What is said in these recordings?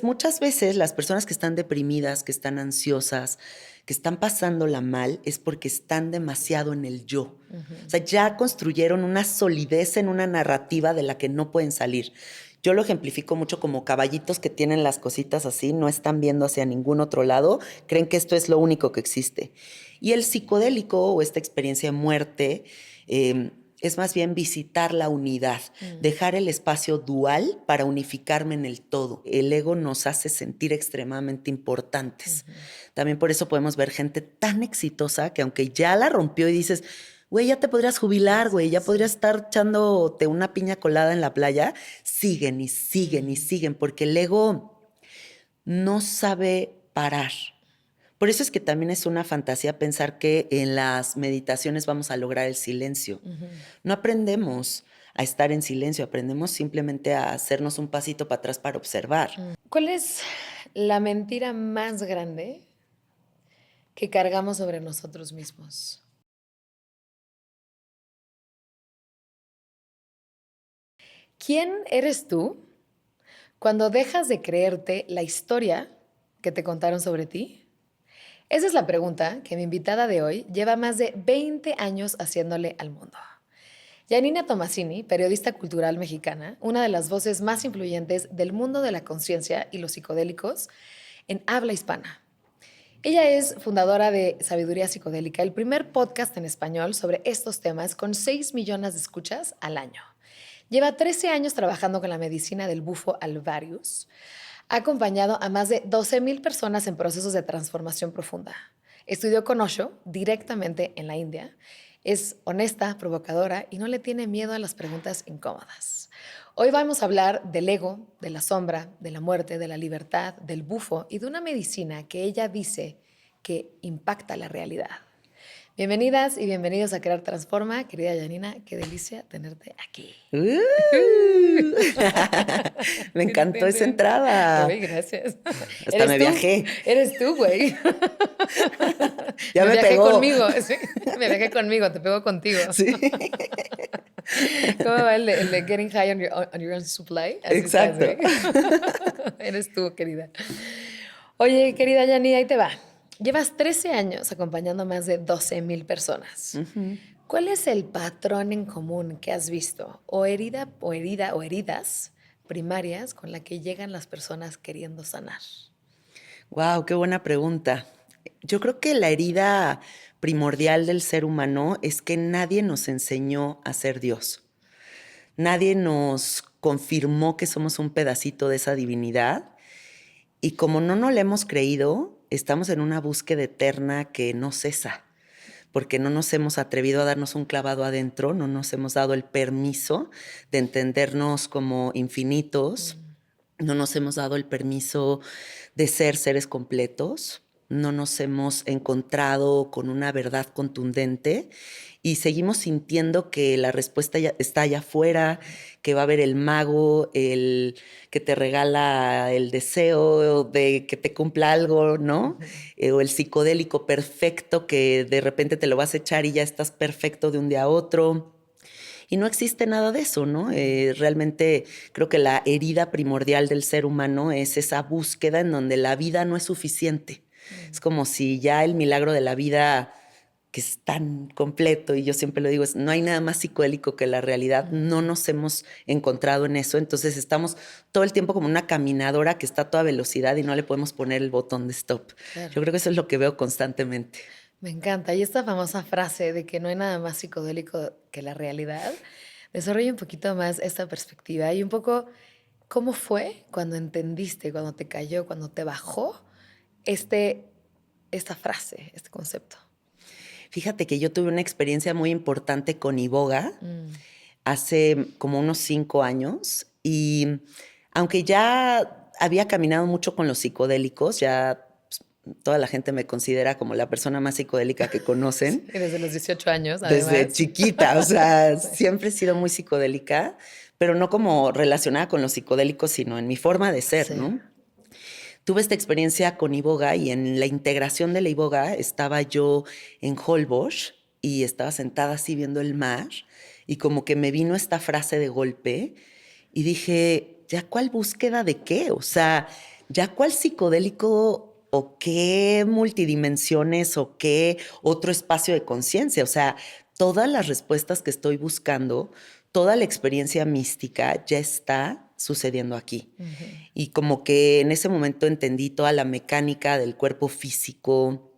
Muchas veces las personas que están deprimidas, que están ansiosas, que están pasándola mal, es porque están demasiado en el yo. O sea, ya construyeron una solidez en una narrativa de la que no pueden salir. Yo lo ejemplifico mucho como caballitos que tienen las cositas así, no están viendo hacia ningún otro lado, creen que esto es lo único que existe. Y el psicodélico o esta experiencia de muerte es más bien visitar la unidad, dejar el espacio dual para unificarme en el todo. El ego nos hace sentir extremadamente importantes. También por eso podemos ver gente tan exitosa que aunque ya la rompió y dices, güey, ya te podrías jubilar, güey, ya podrías estar echándote una piña colada en la playa, siguen y siguen y siguen, porque el ego no sabe parar. Por eso es que también es una fantasía pensar que en las meditaciones vamos a lograr el silencio. No aprendemos a estar en silencio, aprendemos simplemente a hacernos un pasito para atrás para observar. ¿Cuál es la mentira más grande que cargamos sobre nosotros mismos? ¿Quién eres tú cuando dejas de creerte la historia que te contaron sobre ti? Esa es la pregunta que mi invitada de hoy lleva más de 20 años haciéndole al mundo. Janina Tomasini, periodista cultural mexicana, una de las voces más influyentes del mundo de la conciencia y los psicodélicos en habla hispana. Ella es fundadora de Sabiduría Psicodélica, el primer podcast en español sobre estos temas con 6 millones de escuchas al año. Lleva 13 años trabajando con la medicina del bufo alvarius. Ha acompañado a más de 12,000 personas en procesos de transformación profunda. Estudió con Osho directamente en la India. Es honesta, provocadora y no le tiene miedo a las preguntas incómodas. Hoy vamos a hablar del ego, de la sombra, de la muerte, de la libertad, del bufo y de una medicina que ella dice que impacta la realidad. Bienvenidas y bienvenidos a Crear Transforma. Querida Janina, qué delicia tenerte aquí. Me encantó esa entrada. Ay, gracias. Hasta me viajé. Eres tú, güey. Ya me viajé pegó. conmigo, sí. Me viajé conmigo, te pego contigo. Sí, ¿Cómo va el de Getting High on your Own Supply? Así estás, exacto. güey. Eres tú, querida. Oye, querida Yani, ahí te va. Llevas 13 años acompañando a más de 12,000 personas. ¿Cuál es el patrón en común que has visto o heridas primarias con la que llegan las personas queriendo sanar? Wow, qué buena pregunta. Yo creo que la herida primordial del ser humano es que nadie nos enseñó a ser Dios. Nadie nos confirmó que somos un pedacito de esa divinidad. Y como no nos la hemos creído, estamos en una búsqueda eterna que no cesa, porque no nos hemos atrevido a darnos un clavado adentro, no nos hemos dado el permiso de entendernos como infinitos, no nos hemos dado el permiso de ser seres completos, no nos hemos encontrado con una verdad contundente y seguimos sintiendo que la respuesta ya está allá afuera, que va a haber el mago, el que te regala el deseo de que te cumpla algo, ¿no? O el psicodélico perfecto que de repente te lo vas a echar y ya estás perfecto de un día a otro. Y no existe nada de eso, ¿no? Realmente creo que la herida primordial del ser humano es esa búsqueda en donde la vida no es suficiente. Es como si ya el milagro de la vida, que es tan completo, y yo siempre lo digo, es, no hay nada más psicodélico que la realidad, no nos hemos encontrado en eso, entonces estamos todo el tiempo como una caminadora que está a toda velocidad y no le podemos poner el botón de stop. Claro. Yo creo que eso es lo que veo constantemente. Me encanta. Y esta famosa frase de que no hay nada más psicodélico que la realidad, desarrolla un poquito más esta perspectiva y un poco cómo fue cuando entendiste, cuando te cayó, cuando te bajó esta frase, este concepto. Fíjate que yo tuve una experiencia muy importante con iboga hace como unos 5 años y aunque ya había caminado mucho con los psicodélicos, ya pues, toda la gente me considera como la persona más psicodélica que conocen. Y desde los 18 años, Desde además. chiquita, o sea, siempre he sido muy psicodélica, pero no como relacionada con los psicodélicos, sino en mi forma de ser, Sí. ¿no? Tuve esta experiencia con iboga y en la integración de la iboga estaba yo en Holbox y estaba sentada así viendo el mar y como que me vino esta frase de golpe y dije, ¿ya cuál búsqueda de qué? O sea, ya cuál psicodélico o qué multidimensiones o qué otro espacio de conciencia. O sea, todas las respuestas que estoy buscando, toda la experiencia mística ya está sucediendo aquí. Y como que en ese momento entendí toda la mecánica del cuerpo físico,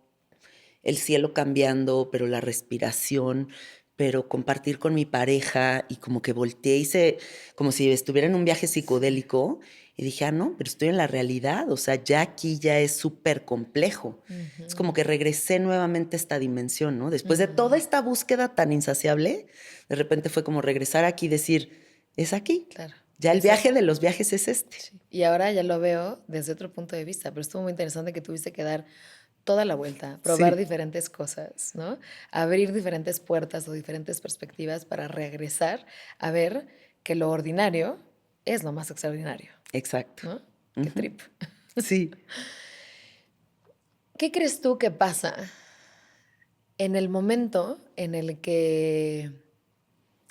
el cielo cambiando, pero la respiración, pero compartir con mi pareja y como que volteé, hice como si estuviera en un viaje psicodélico y dije, no, pero estoy en la realidad, o sea, ya aquí ya es súper complejo. Es como que regresé nuevamente a esta dimensión, ¿no? Después de toda esta búsqueda tan insaciable, de repente fue como regresar aquí y decir, es aquí. Claro. Ya el Eso. viaje de los viajes es este. Sí. Y ahora ya lo veo desde otro punto de vista, pero estuvo muy interesante que tuviste que dar toda la vuelta, probar Sí. diferentes cosas, ¿no? Abrir diferentes puertas o diferentes perspectivas para regresar a ver que lo ordinario es lo más extraordinario, Exacto. ¿no? Qué trip. Sí. ¿Qué crees tú que pasa en el momento en el que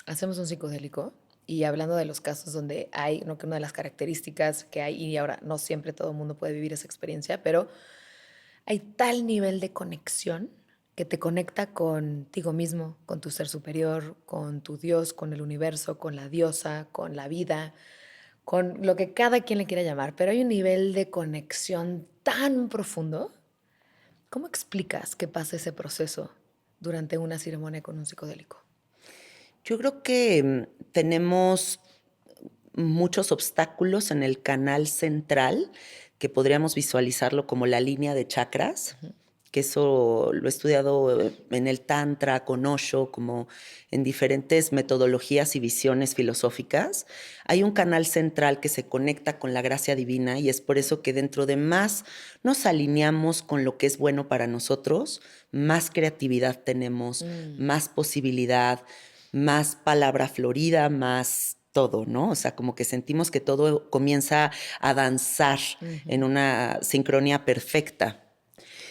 hacemos un psicodélico? Y hablando de los casos donde hay, ¿no? Que una de las características que hay, y ahora no siempre todo el mundo puede vivir esa experiencia, pero hay tal nivel de conexión que te conecta contigo mismo, con tu ser superior, con tu Dios, con el universo, con la diosa, con la vida, con lo que cada quien le quiera llamar, pero hay un nivel de conexión tan profundo. ¿Cómo explicas que pasa ese proceso durante una ceremonia con un psicodélico? Yo creo que tenemos muchos obstáculos en el canal central, que podríamos visualizarlo como la línea de chakras, que eso lo he estudiado en el Tantra, con Osho, como en diferentes metodologías y visiones filosóficas. Hay un canal central que se conecta con la gracia divina y es por eso que dentro de más nos alineamos con lo que es bueno para nosotros, más creatividad tenemos, más posibilidad, más palabra florida, más todo, ¿no? O sea, como que sentimos que todo comienza a danzar en una sincronía perfecta.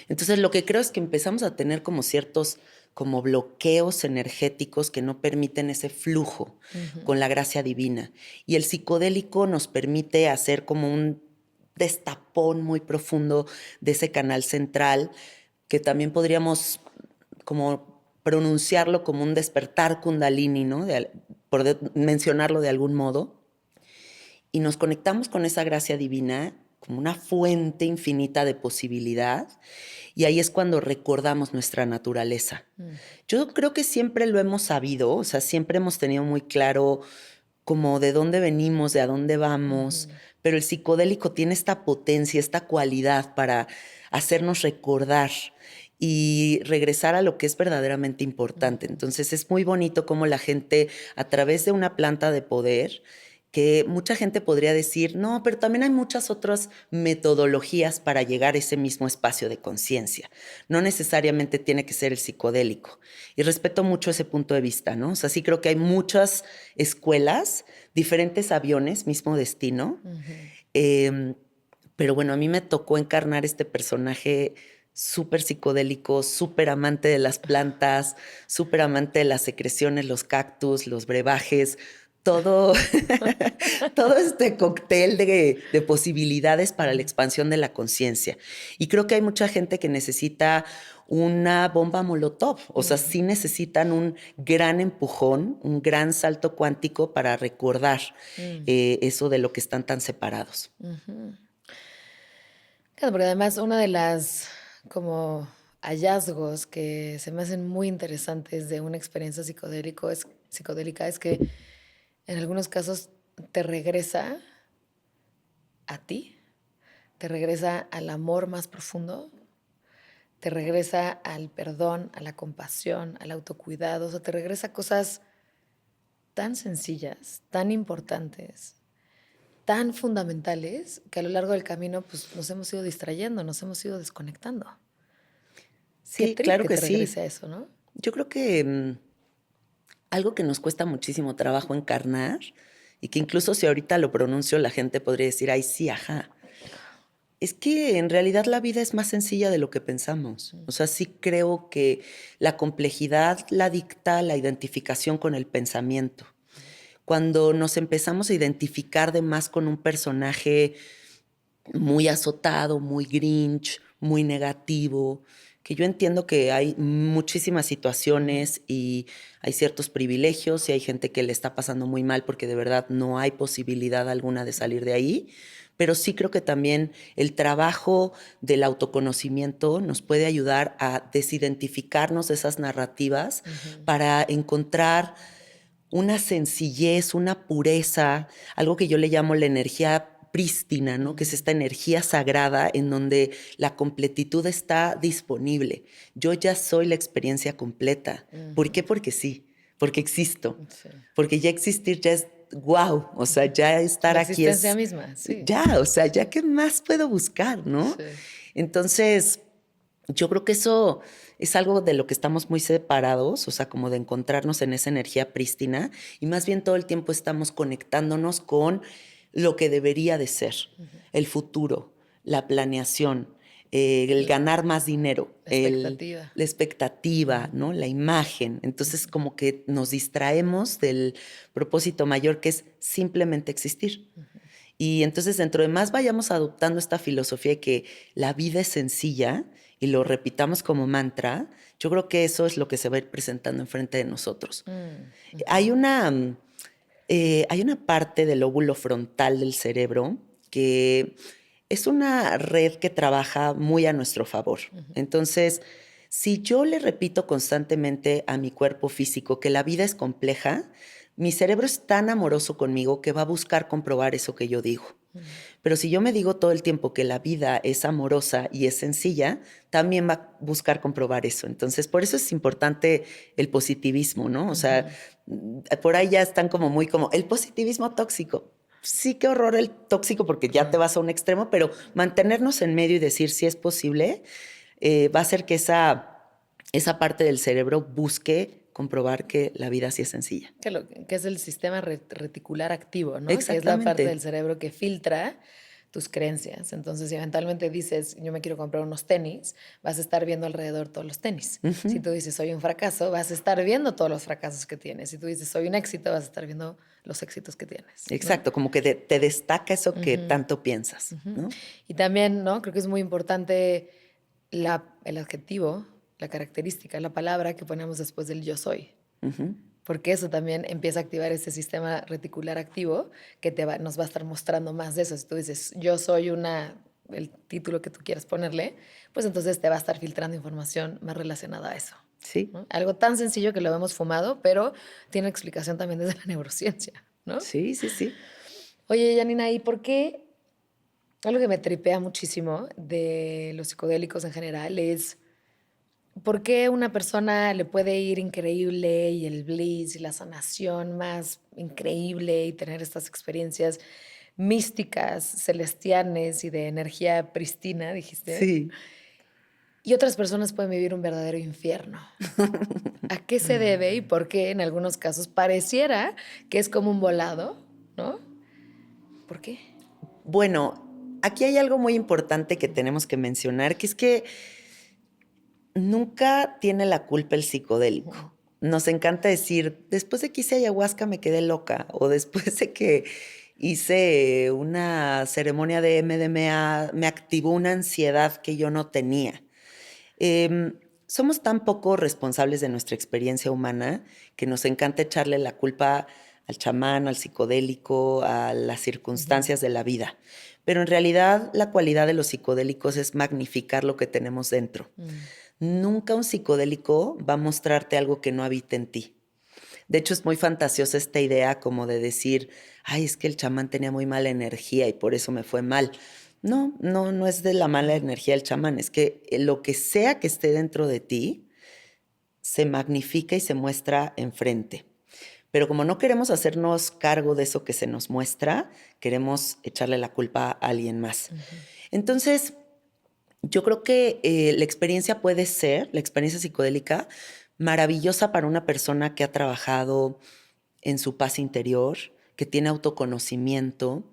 Entonces, lo que creo es que empezamos a tener como ciertos como bloqueos energéticos que no permiten ese flujo con la gracia divina. Y el psicodélico nos permite hacer como un destapón muy profundo de ese canal central, que también podríamos como pronunciarlo como un despertar kundalini, ¿no? Mencionarlo de algún modo. Y nos conectamos con esa gracia divina como una fuente infinita de posibilidad. Y ahí es cuando recordamos nuestra naturaleza. Yo creo que siempre lo hemos sabido, o sea, siempre hemos tenido muy claro como de dónde venimos, de a dónde vamos, pero el psicodélico tiene esta potencia, esta cualidad para hacernos recordar y regresar a lo que es verdaderamente importante. Entonces es muy bonito cómo la gente, a través de una planta de poder, que mucha gente podría decir, no, pero también hay muchas otras metodologías para llegar a ese mismo espacio de conciencia. No necesariamente tiene que ser el psicodélico. Y respeto mucho ese punto de vista, ¿no? O sea, sí creo que hay muchas escuelas, diferentes aviones, mismo destino. Pero bueno, a mí me tocó encarnar este personaje súper psicodélico, súper amante de las plantas, súper amante de las secreciones, los cactus, los brebajes, todo, todo este cóctel de posibilidades para la expansión de la conciencia. Y creo que hay mucha gente que necesita una bomba molotov, o sea, sí necesitan un gran empujón, un gran salto cuántico para recordar eso de lo que están tan separados. Claro, porque además una de las como hallazgos que se me hacen muy interesantes de una experiencia psicodélica es que en algunos casos te regresa a ti, te regresa al amor más profundo, te regresa al perdón, a la compasión, al autocuidado, o sea, te regresa a cosas tan sencillas, tan importantes, tan fundamentales, que a lo largo del camino pues, nos hemos ido distrayendo, nos hemos ido desconectando. Qué Sí, trip claro que que te sí. regrese a eso, ¿no? Yo creo que algo que nos cuesta muchísimo trabajo encarnar y que incluso si ahorita lo pronuncio la gente podría decir, ay, sí, ajá. Es que en realidad la vida es más sencilla de lo que pensamos. O sea, sí creo que la complejidad la dicta la identificación con el pensamiento. Cuando nos empezamos a identificar de más con un personaje muy azotado, muy grinch, muy negativo, que yo entiendo que hay muchísimas situaciones y hay ciertos privilegios y hay gente que le está pasando muy mal porque de verdad no hay posibilidad alguna de salir de ahí, pero sí creo que también el trabajo del autoconocimiento nos puede ayudar a desidentificarnos de esas narrativas para encontrar una sencillez, una pureza, algo que yo le llamo la energía prístina, ¿no? Que es esta energía sagrada en donde la completitud está disponible. Yo ya soy la experiencia completa. ¿Por qué? Porque sí, porque existo. Sí. Porque ya existir ya es wow, o sea, ya estar La aquí existencia es misma, sí. ya, o sea, ya qué más puedo buscar, ¿no? Sí. Entonces, yo creo que eso es algo de lo que estamos muy separados, o sea, como de encontrarnos en esa energía prístina y más bien todo el tiempo estamos conectándonos con lo que debería de ser, el futuro, la planeación, el ganar más dinero, La expectativa. la expectativa, ¿no? La imagen. Entonces, como que nos distraemos del propósito mayor que es simplemente existir. Y entonces, dentro de más vayamos adoptando esta filosofía de que la vida es sencilla y lo repitamos como mantra, yo creo que eso es lo que se va a ir presentando enfrente de nosotros. Hay hay una parte del lóbulo frontal del cerebro que es una red que trabaja muy a nuestro favor. Entonces, si yo le repito constantemente a mi cuerpo físico que la vida es compleja, mi cerebro es tan amoroso conmigo que va a buscar comprobar eso que yo digo. Pero si yo me digo todo el tiempo que la vida es amorosa y es sencilla, también va a buscar comprobar eso. Entonces, por eso es importante el positivismo, ¿no? O sea, por ahí ya están como muy como el positivismo tóxico. Sí, qué horror el tóxico porque ya te vas a un extremo, pero mantenernos en medio y decir si es posible va a hacer que esa parte del cerebro busque comprobar que la vida sí es sencilla. Que es el sistema reticular activo, ¿no? Que es la parte del Exactamente. cerebro que filtra tus creencias. Entonces, si eventualmente dices, yo me quiero comprar unos tenis, vas a estar viendo alrededor todos los tenis. Si tú dices, soy un fracaso, vas a estar viendo todos los fracasos que tienes. Si tú dices, soy un éxito, vas a estar viendo los éxitos que tienes, ¿no? Exacto, como que te destaca eso que tanto piensas, ¿no? Y también, ¿no? Creo que es muy importante el adjetivo, la característica, la palabra que ponemos después del yo soy. Porque eso también empieza a activar ese sistema reticular activo que nos va a estar mostrando más de eso. Si tú dices, yo soy el título que tú quieras ponerle, pues entonces te va a estar filtrando información más relacionada a eso. Sí, ¿No? Algo tan sencillo que lo hemos fumado, pero tiene explicación también desde la neurociencia, ¿no? sí, sí, sí. Oye, Janina, ¿y por qué? Algo que me tripea muchísimo de los psicodélicos en general es por qué una persona le puede ir increíble y el bliss y la sanación más increíble y tener estas experiencias místicas, celestiales y de energía pristina, dijiste, Sí. y otras personas pueden vivir un verdadero infierno. ¿A qué se debe y por qué en algunos casos pareciera que es como un volado, ¿no? ¿Por qué? Bueno, aquí hay algo muy importante que tenemos que mencionar, que es que nunca tiene la culpa el psicodélico. Nos encanta decir, después de que hice ayahuasca me quedé loca, o después de que hice una ceremonia de MDMA me activó una ansiedad que yo no tenía. Somos tan poco responsables de nuestra experiencia humana que nos encanta echarle la culpa al chamán, al psicodélico, a las circunstancias de la vida. Pero en realidad la cualidad de los psicodélicos es magnificar lo que tenemos dentro. Nunca un psicodélico va a mostrarte algo que no habita en ti. De hecho, es muy fantasiosa esta idea como de decir, ay, es que el chamán tenía muy mala energía y por eso me fue mal. No, no, no es de la mala energía del chamán, es que lo que sea que esté dentro de ti se magnifica y se muestra enfrente. Pero como no queremos hacernos cargo de eso que se nos muestra, queremos echarle la culpa a alguien más. Entonces, yo creo que la experiencia puede ser, la experiencia psicodélica, maravillosa para una persona que ha trabajado en su paz interior, que tiene autoconocimiento,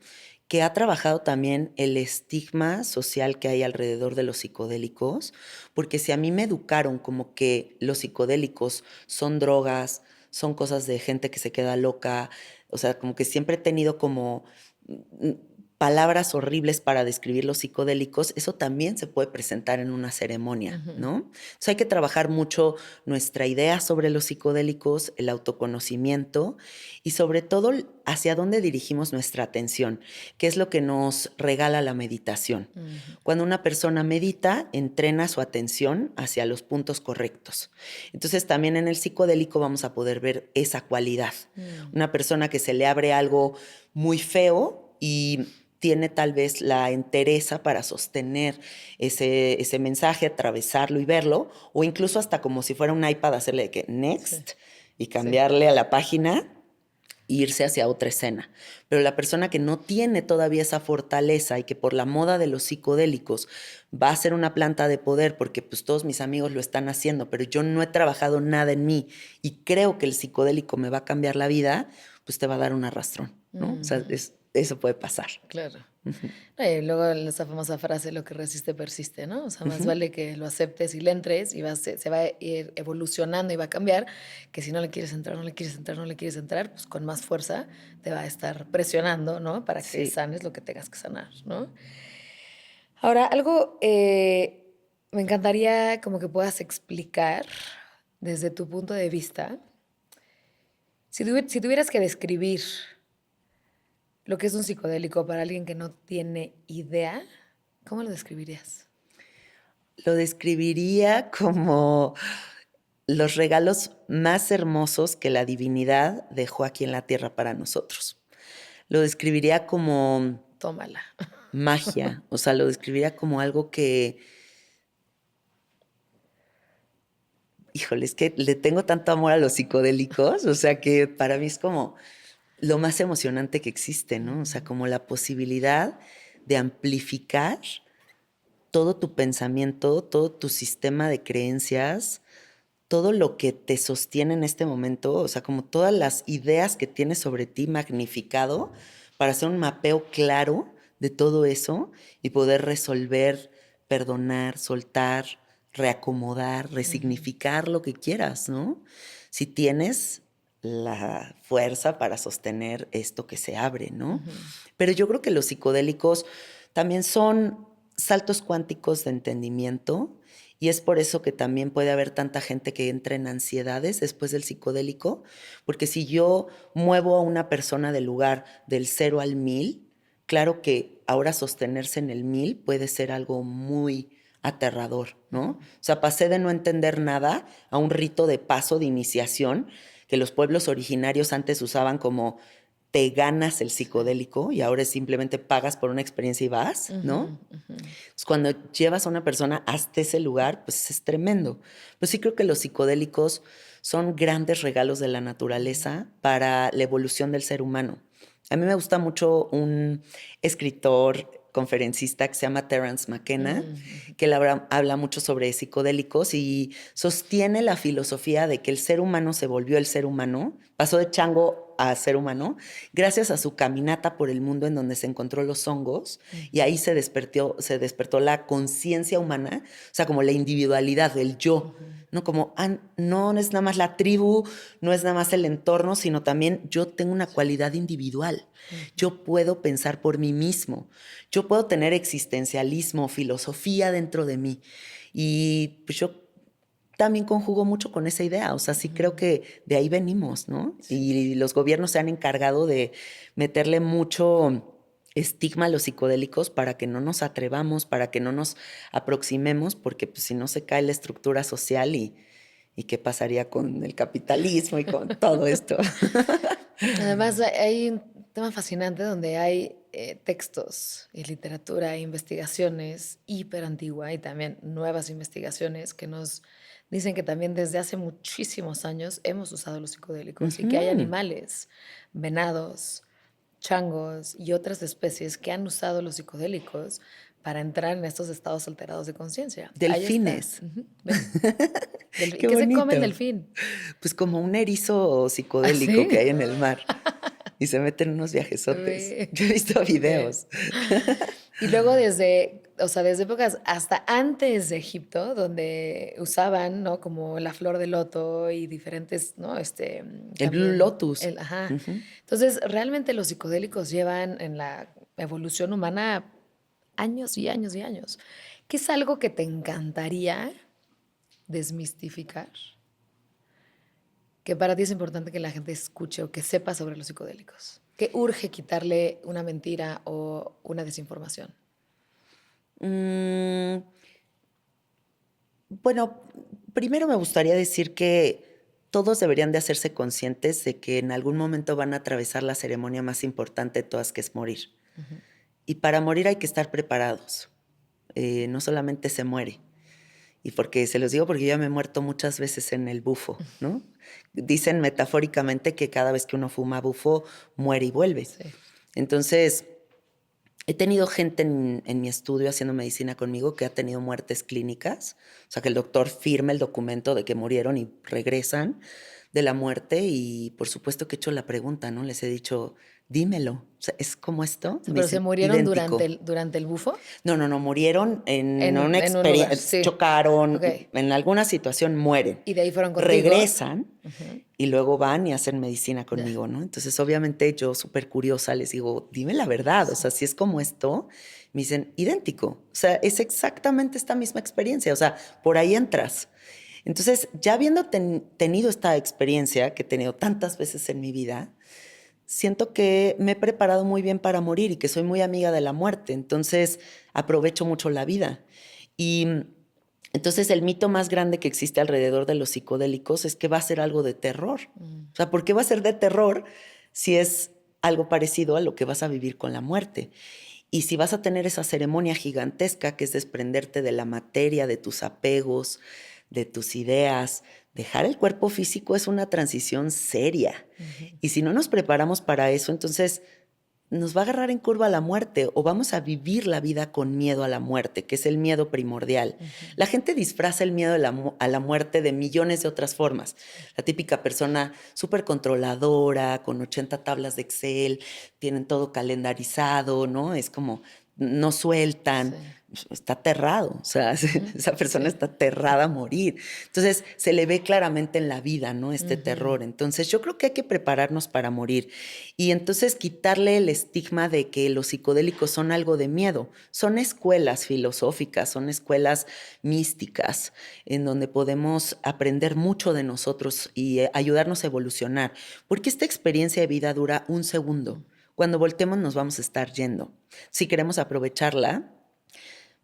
que ha trabajado también el estigma social que hay alrededor de los psicodélicos, porque si a mí me educaron como que los psicodélicos son drogas, son cosas de gente que se queda loca, o sea, como que siempre he tenido como palabras horribles para describir los psicodélicos, eso también se puede presentar en una ceremonia, ¿no? Entonces hay que trabajar mucho nuestra idea sobre los psicodélicos, el autoconocimiento y sobre todo hacia dónde dirigimos nuestra atención, que es lo que nos regala la meditación. Cuando una persona medita, entrena su atención hacia los puntos correctos. Entonces también en el psicodélico vamos a poder ver esa cualidad. Una persona que se le abre algo muy feo y tiene tal vez la entereza para sostener ese mensaje, atravesarlo y verlo, o incluso hasta como si fuera un iPad, hacerle de que next y cambiarle a la página e irse hacia otra escena. Pero la persona que no tiene todavía esa fortaleza y que por la moda de los psicodélicos va a ser una planta de poder porque pues todos mis amigos lo están haciendo, pero yo no he trabajado nada en mí y creo que el psicodélico me va a cambiar la vida, pues te va a dar un arrastrón, ¿no? O sea, eso puede pasar. Claro. No, y luego esa famosa frase, lo que resiste persiste, ¿no? O sea, más vale que lo aceptes y le entres y se va a ir evolucionando y va a cambiar, que si no le quieres entrar, no le quieres entrar, no le quieres entrar, pues con más fuerza te va a estar presionando, ¿no? Para que sanes lo que tengas que sanar, ¿no? Ahora, algo me encantaría como que puedas explicar desde tu punto de vista, si tuvieras que describir lo que es un psicodélico para alguien que no tiene idea, ¿cómo lo describirías? Lo describiría como los regalos más hermosos que la divinidad dejó aquí en la tierra para nosotros. Lo describiría como Tómala. magia, o sea, lo describiría como algo que, híjole, es que le tengo tanto amor a los psicodélicos, o sea, que para mí es como lo más emocionante que existe, ¿no? O sea, como la posibilidad de amplificar todo tu pensamiento, todo tu sistema de creencias, todo lo que te sostiene en este momento, o sea, como todas las ideas que tienes sobre ti magnificado para hacer un mapeo claro de todo eso y poder resolver, perdonar, soltar, reacomodar, resignificar lo que quieras, ¿no? Si tienes la fuerza para sostener esto que se abre, ¿no? Pero yo creo que los psicodélicos también son saltos cuánticos de entendimiento y es por eso que también puede haber tanta gente que entra en ansiedades después del psicodélico, porque si yo muevo a una persona del lugar del 0 al 1000, claro que ahora sostenerse en el 1000 puede ser algo muy aterrador, ¿no? O sea, pasé de no entender nada a un rito de paso de iniciación que los pueblos originarios antes usaban como te ganas el psicodélico y ahora simplemente pagas por una experiencia y vas, ¿no? Entonces, cuando llevas a una persona hasta ese lugar, pues es tremendo. Pues sí creo que los psicodélicos son grandes regalos de la naturaleza para la evolución del ser humano. A mí me gusta mucho un escritor, conferencista que se llama Terence McKenna, que él habla mucho sobre psicodélicos y sostiene la filosofía de que el ser humano se volvió el ser humano, pasó de chango a ser humano, gracias a su caminata por el mundo en donde se encontró los hongos y ahí se despertó la conciencia humana, o sea, como la individualidad, el yo, ¿no? Como, no es nada más la tribu, no es nada más el entorno, sino también yo tengo una cualidad individual. Yo puedo pensar por mí mismo, yo puedo tener existencialismo, filosofía dentro de mí. Y pues yo también conjugo mucho con esa idea, o sea, sí creo que de ahí venimos, ¿no? Sí. Y los gobiernos se han encargado de meterle mucho estigma a los psicodélicos para que no nos atrevamos, para que no nos aproximemos, porque pues, si no se cae la estructura social y qué pasaría con el capitalismo y con todo esto. Además, hay un tema fascinante donde hay textos y literatura e investigaciones hiper antigua y también nuevas investigaciones que nos dicen que también desde hace muchísimos años hemos usado los psicodélicos y que hay animales, venados, changos y otras especies que han usado los psicodélicos para entrar en estos estados alterados de conciencia. Delfines. ¿Qué Qué se come el bonito. delfín? Pues como un erizo psicodélico que hay en el mar. Y se meten unos viajesotes. Yo he visto videos. Y luego desde épocas hasta antes de Egipto, donde usaban, ¿no? Como la flor de loto y diferentes, ¿no? El Blue Lotus. Ajá. Entonces, realmente los psicodélicos llevan evolución humana años y años y años. ¿Qué es algo que te encantaría desmistificar? Que para ti es importante que la gente escuche o que sepa sobre los psicodélicos. ¿Qué urge quitarle una mentira o una desinformación? Mm, bueno, primero me gustaría decir que todos deberían de hacerse conscientes de que en algún momento van a atravesar la ceremonia más importante de todas, que es morir. Y para morir hay que estar preparados. No solamente se muere. Y porque se los digo porque yo ya me he muerto muchas veces en el bufo, ¿no? Dicen metafóricamente que cada vez que uno fuma bufo, muere y vuelve. Sí. Entonces, he tenido gente en mi estudio haciendo medicina conmigo que ha tenido muertes clínicas, o sea, que el doctor firma el documento de que murieron y regresan de la muerte, y por supuesto que he hecho la pregunta, ¿no? Les he dicho, dímelo, o sea, ¿es como esto? Me ¿Pero se dicen, murieron idéntico. durante el bufo? No, murieron en una En un lugar, experiencia, sí. Ok. chocaron, en alguna situación mueren, Y de ahí fueron contigo. regresan y luego van y hacen medicina Ya. conmigo, ¿no? Entonces, obviamente, yo súper curiosa les digo, dime la verdad, o sea, si es como esto, me dicen, idéntico, o sea, es exactamente esta misma experiencia, o sea, por ahí entras. Entonces, ya habiendo tenido esta experiencia que he tenido tantas veces en mi vida, siento que me he preparado muy bien para morir y que soy muy amiga de la muerte, entonces aprovecho mucho la vida. Y entonces el mito más grande que existe alrededor de los psicodélicos es que va a ser algo de terror. O sea, ¿por qué va a ser de terror si es algo parecido a lo que vas a vivir con la muerte? Y si vas a tener esa ceremonia gigantesca que es desprenderte de la materia, de tus apegos, de tus ideas, dejar el cuerpo físico es una transición seria. Y si no nos preparamos para eso, entonces nos va a agarrar en curva la muerte o vamos a vivir la vida con miedo a la muerte, que es el miedo primordial. La gente disfraza el miedo a la muerte de millones de otras formas. La típica persona súper controladora, con 80 tablas de Excel, tienen todo calendarizado, ¿no? Es como, no sueltan. Sí. Está aterrado, o sea, esa persona Sí. está aterrada a morir. Entonces, se le ve claramente en la vida, ¿no? Este terror. Entonces, yo creo que hay que prepararnos para morir. Y entonces quitarle el estigma de que los psicodélicos son algo de miedo. Son escuelas filosóficas, son escuelas místicas, en donde podemos aprender mucho de nosotros y ayudarnos a evolucionar. Porque esta experiencia de vida dura un segundo. Cuando voltemos nos vamos a estar yendo. Si queremos aprovecharla,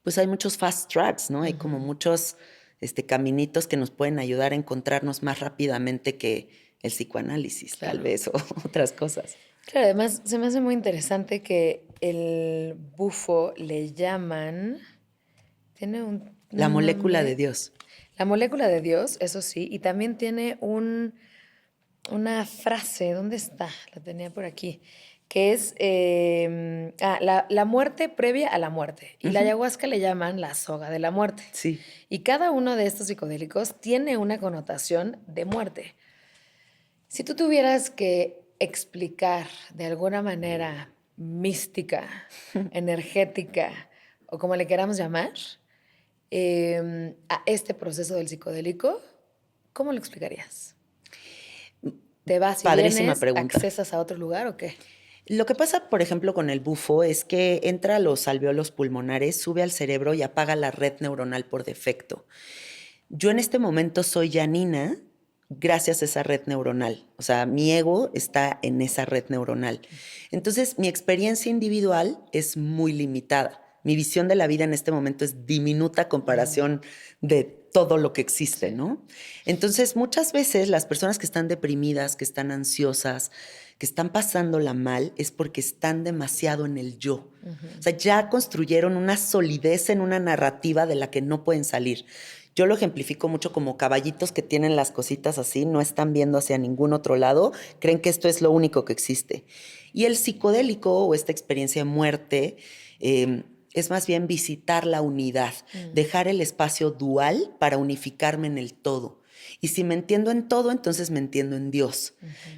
pues hay muchos fast tracks, ¿no? Hay como muchos caminitos que nos pueden ayudar a encontrarnos más rápidamente que el psicoanálisis, tal Claro. vez, o otras cosas. Claro, además se me hace muy interesante que el bufo le llaman, tiene un La molécula de nombre, Dios. la molécula de Dios, eso sí, y también tiene una frase, ¿dónde está? La tenía por aquí, que es la muerte previa a la muerte. Y la ayahuasca le llaman la soga de la muerte. Sí. Y cada uno de estos psicodélicos tiene una connotación de muerte. Si tú tuvieras que explicar de alguna manera mística, energética o como le queramos llamar, a este proceso del psicodélico, ¿cómo lo explicarías? ¿Te vas y Padrísima vienes, pregunta. accesas a otro lugar o qué? Lo que pasa, por ejemplo, con el bufo es que entra a los alveolos pulmonares, sube al cerebro y apaga la red neuronal por defecto. Yo en este momento soy Janina gracias a esa red neuronal. O sea, mi ego está en esa red neuronal. Entonces, mi experiencia individual es muy limitada. Mi visión de la vida en este momento es diminuta a comparación de todo lo que existe, ¿no? Entonces, muchas veces las personas que están deprimidas, que están ansiosas, que están pasándola mal, es porque están demasiado en el yo. O sea, ya construyeron una solidez en una narrativa de la que no pueden salir. Yo lo ejemplifico mucho como caballitos que tienen las cositas así, no están viendo hacia ningún otro lado, creen que esto es lo único que existe. Y el psicodélico o esta experiencia de muerte es más bien visitar la unidad, dejar el espacio dual para unificarme en el todo. Y si me entiendo en todo, entonces me entiendo en Dios.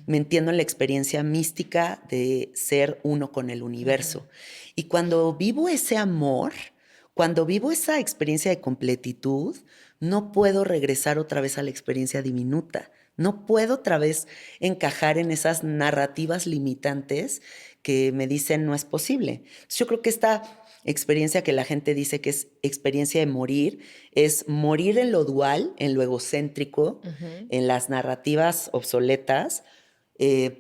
Me entiendo en la experiencia mística de ser uno con el universo. Y cuando vivo ese amor, cuando vivo esa experiencia de completitud, no puedo regresar otra vez a la experiencia diminuta. No puedo otra vez encajar en esas narrativas limitantes que me dicen no es posible. Entonces, yo creo que esta experiencia que la gente dice que es experiencia de morir, es morir en lo dual, en lo egocéntrico, en las narrativas obsoletas,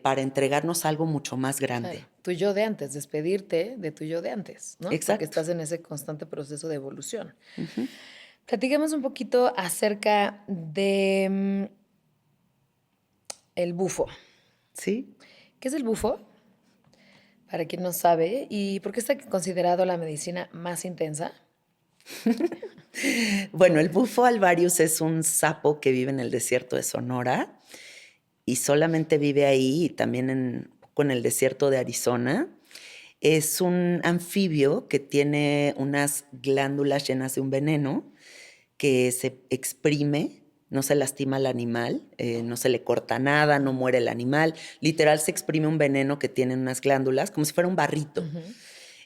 para entregarnos algo mucho más grande. Claro, tu yo de antes, despedirte de tu yo de antes, ¿no? Porque Exacto. estás en ese constante proceso de evolución. Platiquemos un poquito acerca de el bufo. ¿Sí? ¿Qué es el bufo? Para quien no sabe, ¿y por qué está considerado la medicina más intensa? Bueno, el bufo alvarius es un sapo que vive en el desierto de Sonora y solamente vive ahí y también en el desierto de Arizona. Es un anfibio que tiene unas glándulas llenas de un veneno que se exprime, no se lastima al animal, no se le corta nada, no muere el animal. Literal se exprime un veneno que tiene unas glándulas, como si fuera un barrito.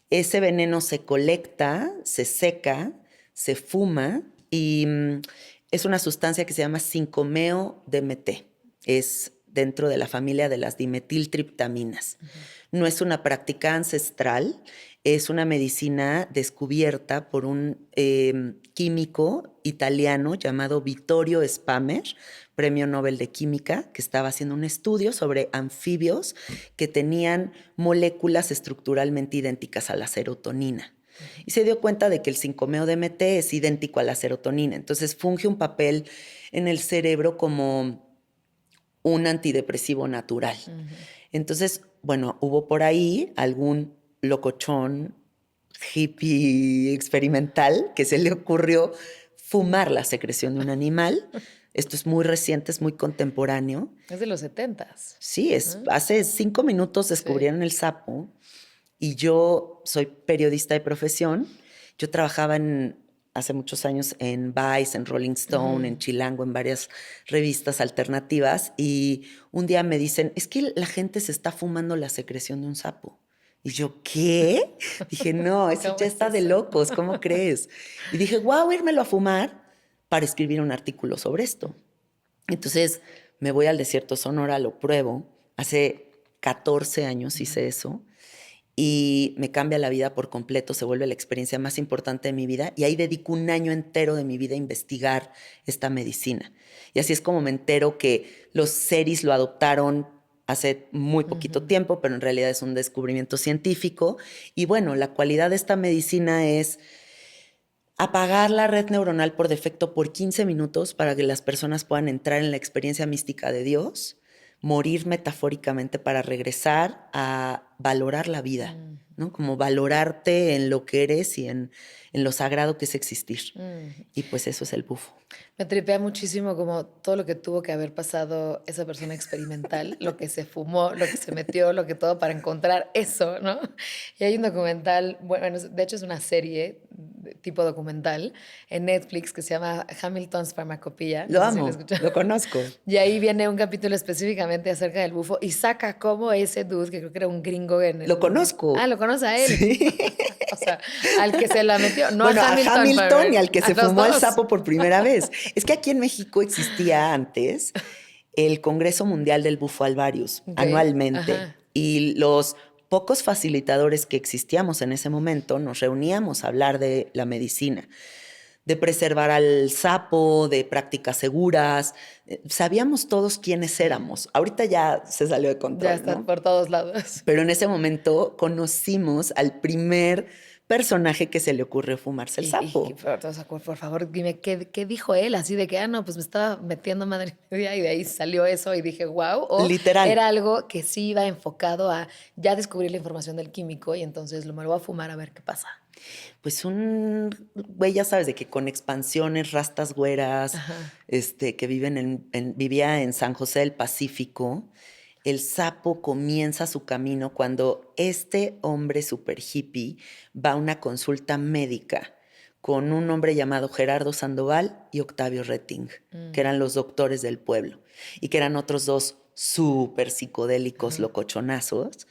Ese veneno se colecta, se seca, se fuma y es una sustancia que se llama 5-meo-DMT. Es dentro de la familia de las dimetiltriptaminas. No es una práctica ancestral, es una medicina descubierta por un químico italiano llamado Vittorio Spamer, premio Nobel de Química, que estaba haciendo un estudio sobre anfibios que tenían moléculas estructuralmente idénticas a la serotonina. Y se dio cuenta de que el 5-meo-DMT es idéntico a la serotonina. Entonces funge un papel en el cerebro como un antidepresivo natural. Entonces, bueno, hubo por ahí algún locochón hippie experimental que se le ocurrió fumar la secreción de un animal. Esto es muy reciente, es muy contemporáneo. Es de los 70s. Sí, hace 5 minutos descubrieron el sapo y yo soy periodista de profesión. Yo trabajaba hace muchos años en Vice, en Rolling Stone, en Chilango, en varias revistas alternativas. Y un día me dicen, es que la gente se está fumando la secreción de un sapo. Y yo, ¿qué? Dije, no, eso ¿Cómo ya es está de eso? locos, ¿cómo crees? Y dije, wow, írmelo a fumar para escribir un artículo sobre esto. Entonces me voy al desierto de Sonora, lo pruebo. Hace 14 años hice eso y me cambia la vida por completo, se vuelve la experiencia más importante de mi vida y ahí dedico un año entero de mi vida a investigar esta medicina. Y así es como me entero que los seris lo adoptaron hace muy poquito tiempo, pero en realidad es un descubrimiento científico. Y bueno, la cualidad de esta medicina es apagar la red neuronal por defecto por 15 minutos para que las personas puedan entrar en la experiencia mística de Dios, morir metafóricamente para regresar a valorar la vida, ¿no? Como valorarte en lo que eres y en lo sagrado que es existir. Y pues eso es el bufo. Me tripea muchísimo como todo lo que tuvo que haber pasado esa persona experimental, lo que se fumó, lo que se metió, lo que todo para encontrar eso, ¿no? Y hay un documental, bueno, de hecho es una serie tipo documental en Netflix que se llama Hamilton's Pharmacopoeia. Lo No sé si lo amo, escucharon. lo conozco. Y ahí viene un capítulo específicamente acerca del bufo y saca cómo ese dude, que creo que era un gringo en Lo conozco. Ah, lo conoce a él. Sí. O sea, al que se la metió, no Bueno, a a Hamilton. Hamilton y al que A se los fumó al dos. sapo por primera vez. Es que aquí en México existía antes el Congreso Mundial del Bufo alvarius Ok, anualmente ajá. y los pocos facilitadores que existíamos en ese momento nos reuníamos a hablar de la medicina, de preservar al sapo, de prácticas seguras. Sabíamos todos quiénes éramos. Ahorita ya se salió de Ya control, está ¿no? por todos lados. Pero en ese momento conocimos al primer personaje que se le ocurrió fumarse el Y, sapo. o sea, por favor, dime, ¿qué dijo él? Así de que, no, pues me estaba metiendo madre mía y de ahí salió eso y dije, wow. O Literal. era algo que sí iba enfocado a ya descubrir la información del químico y entonces me lo voy a fumar a ver qué pasa. Pues un güey, ya sabes, de que con expansiones, rastas güeras, Ajá. que vivía en San José del Pacífico. El sapo comienza su camino cuando este hombre super hippie va a una consulta médica con un hombre llamado Gerardo Sandoval y Octavio Retting, que eran los doctores del pueblo y que eran otros dos súper psicodélicos locochonazos.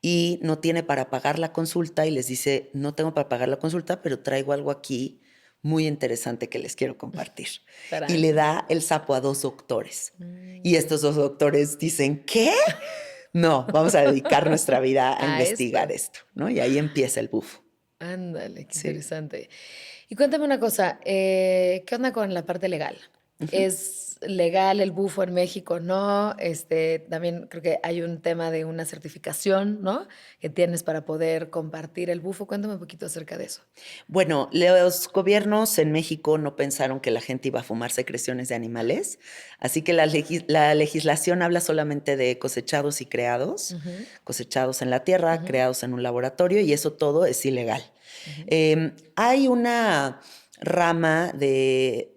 Y no tiene para pagar la consulta y les dice, no tengo para pagar la consulta, pero traigo algo aquí muy interesante que les quiero compartir. Y Tarán. le da el sapo a 2 doctores. Y estos 2 doctores dicen, ¿qué? No, vamos a dedicar nuestra vida a A investigar esto. esto, ¿no? Y ahí empieza el bufo. Ándale, qué Sí. interesante. Y cuéntame una cosa, ¿qué onda con la parte legal? ¿Es legal el bufo en México? No. También creo que hay un tema de una certificación, ¿no? Que tienes para poder compartir el bufo. Cuéntame un poquito acerca de eso. Bueno, los gobiernos en México no pensaron que la gente iba a fumar secreciones de animales, así que la legislación habla solamente de cosechados y creados, Ujú, cosechados en la tierra, ujú, creados en un laboratorio, y eso todo es ilegal. ujú, Hay una rama de,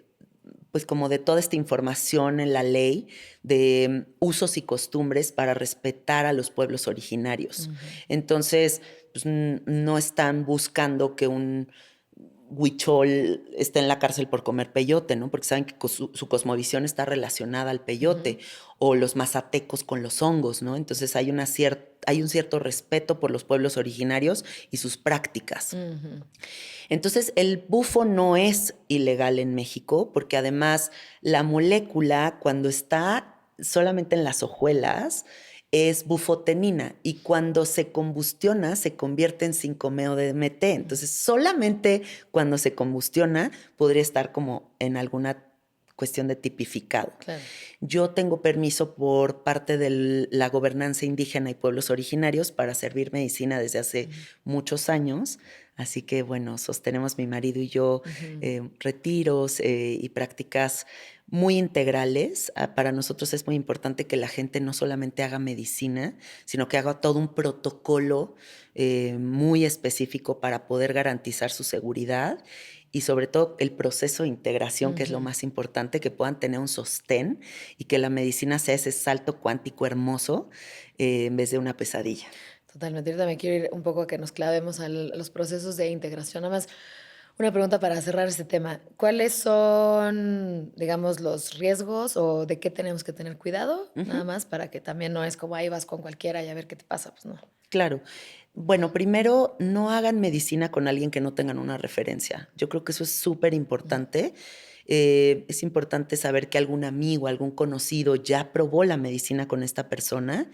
pues como de toda esta información en la ley de usos y costumbres para respetar a los pueblos originarios. ujú. Entonces, pues, no están buscando que un huichol esté en la cárcel por comer peyote, ¿no? Porque saben que su cosmovisión está relacionada al peyote, Ujú, o los mazatecos con los hongos, ¿no? Entonces hay un cierto respeto por los pueblos originarios y sus prácticas. ujú. Entonces, el bufo no es ilegal en México porque además la molécula, cuando está solamente en las hojuelas, es bufotenina y cuando se combustiona se convierte en 5-meo-DMT. Entonces, solamente cuando se combustiona podría estar como en alguna cuestión de tipificado. Claro. Yo tengo permiso por parte de la gobernanza indígena y pueblos originarios para servir medicina desde hace muchos años. Así que, bueno, sostenemos mi marido y yo Ujú. retiros y prácticas muy integrales. Para nosotros es muy importante que la gente no solamente haga medicina, sino que haga todo un protocolo muy específico para poder garantizar su seguridad y sobre todo el proceso de integración, que es lo Ujú. más importante, que puedan tener un sostén y que la medicina sea ese salto cuántico hermoso en vez de una pesadilla. Totalmente. Ahorita me quiero ir un poco a que nos clavemos a los procesos de integración. Nada más una pregunta para cerrar este tema. ¿Cuáles son, digamos, los riesgos o de qué tenemos que tener cuidado? Nada Ujú. más para que también no es como ahí vas con cualquiera y a ver qué te pasa. Pues no. Claro. Bueno, primero, no hagan medicina con alguien que no tengan una referencia. Yo creo que eso es súper importante. Es importante saber que algún amigo, algún conocido ya probó la medicina con esta persona.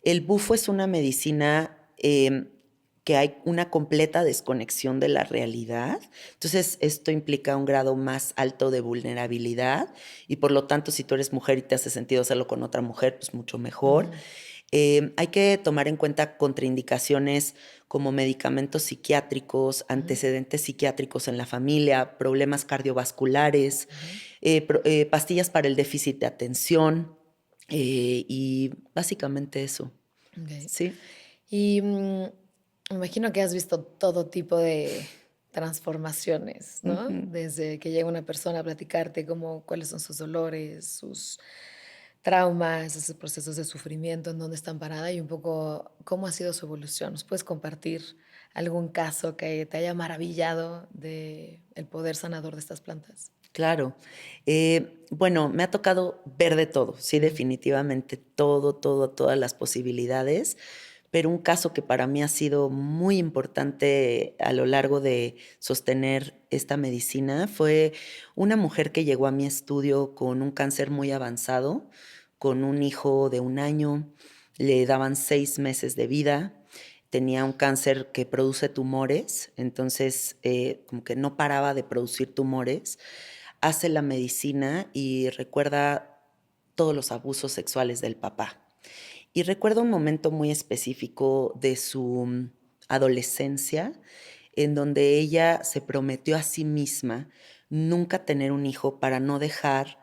El bufo es una medicina que hay una completa desconexión de la realidad. Entonces, esto implica un grado más alto de vulnerabilidad y por lo tanto, si tú eres mujer y te hace sentido hacerlo con otra mujer, pues mucho mejor. Ujú, Hay que tomar en cuenta contraindicaciones como medicamentos psiquiátricos, ujú, antecedentes psiquiátricos en la familia, problemas cardiovasculares, ujú. pastillas para el déficit de atención y básicamente eso. Ok. Sí. Y me imagino que has visto todo tipo de transformaciones, ¿no? Ujú. Desde que llega una persona a platicarte como cuáles son sus dolores, sus traumas, esos procesos de sufrimiento, en dónde están parada y un poco cómo ha sido su evolución. ¿Nos puedes compartir algún caso que te haya maravillado de el poder sanador de estas plantas? Claro. Bueno, me ha tocado ver de todo, sí, Ujú, definitivamente, todo, todo, todas las posibilidades, pero un caso que para mí ha sido muy importante a lo largo de sostener esta medicina fue una mujer que llegó a mi estudio con un cáncer muy avanzado, con un hijo de 1 año, le daban 6 meses de vida, tenía un cáncer que produce tumores, entonces como que no paraba de producir tumores, hace la medicina y recuerda todos los abusos sexuales del papá. Y recuerdo un momento muy específico de su adolescencia en donde ella se prometió a sí misma nunca tener un hijo para no dejar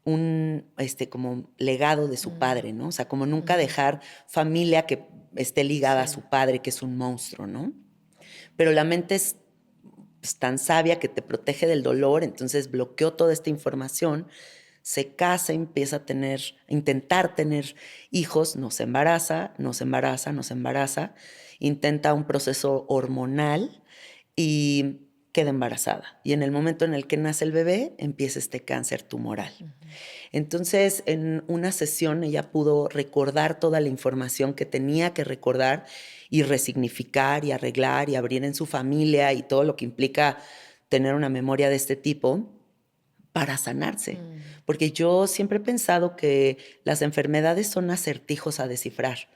un como legado de su mm, padre, ¿no? O sea, como nunca ujú. dejar familia que esté ligada a Sí. su padre, que es un monstruo, ¿no? Pero la mente es pues, tan sabia que te protege del dolor, entonces bloqueó toda esta información, se casa, empieza a tener, a intentar tener hijos, no se embaraza, no se embaraza, no se embaraza, intenta un proceso hormonal y queda embarazada. Y en el momento en el que nace el bebé, empieza este cáncer tumoral. Ujú, Entonces, en una sesión ella pudo recordar toda la información que tenía que recordar y resignificar y arreglar y abrir en su familia y todo lo que implica tener una memoria de este tipo para sanarse. Porque yo siempre he pensado que las enfermedades son acertijos a descifrar.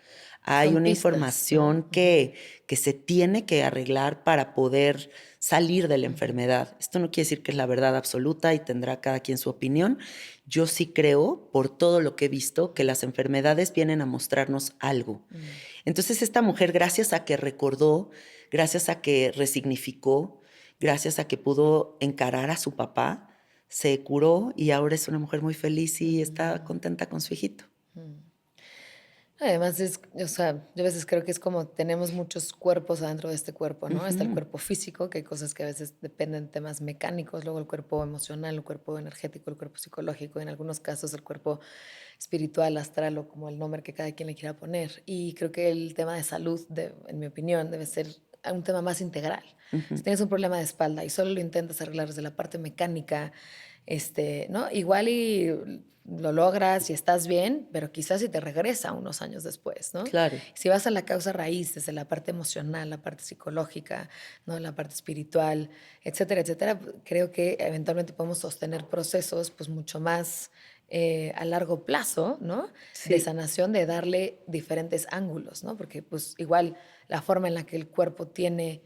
Hay Son una pistas, ¿no? información que se tiene que arreglar para poder salir de la enfermedad. Esto no quiere decir que es la verdad absoluta y tendrá cada quien su opinión. Yo sí creo, por todo lo que he visto, que las enfermedades vienen a mostrarnos algo. Entonces esta mujer, gracias a que recordó, gracias a que resignificó, gracias a que pudo encarar a su papá, se curó y ahora es una mujer muy feliz y está contenta con su hijito. Además, o sea, yo a veces creo que es como tenemos muchos cuerpos adentro de este cuerpo, ¿no? Está el cuerpo físico, que hay cosas que a veces dependen de temas mecánicos, luego el cuerpo emocional, el cuerpo energético, el cuerpo psicológico, en algunos casos el cuerpo espiritual, astral o como el nombre que cada quien le quiera poner. Y creo que el tema de salud, en mi opinión, debe ser un tema más integral. Si tienes un problema de espalda y solo lo intentas arreglar desde la parte mecánica, ¿no? Igual y lo logras y estás bien, pero quizás si te regresa unos años después, ¿no? Claro. Si vas a la causa raíz, desde la parte emocional, la parte psicológica, ¿no? La parte espiritual, etcétera, creo que eventualmente podemos sostener procesos pues mucho más a largo plazo, ¿no? De Sí. sanación, de darle diferentes ángulos, ¿no? Porque pues igual la forma en la que el cuerpo tiene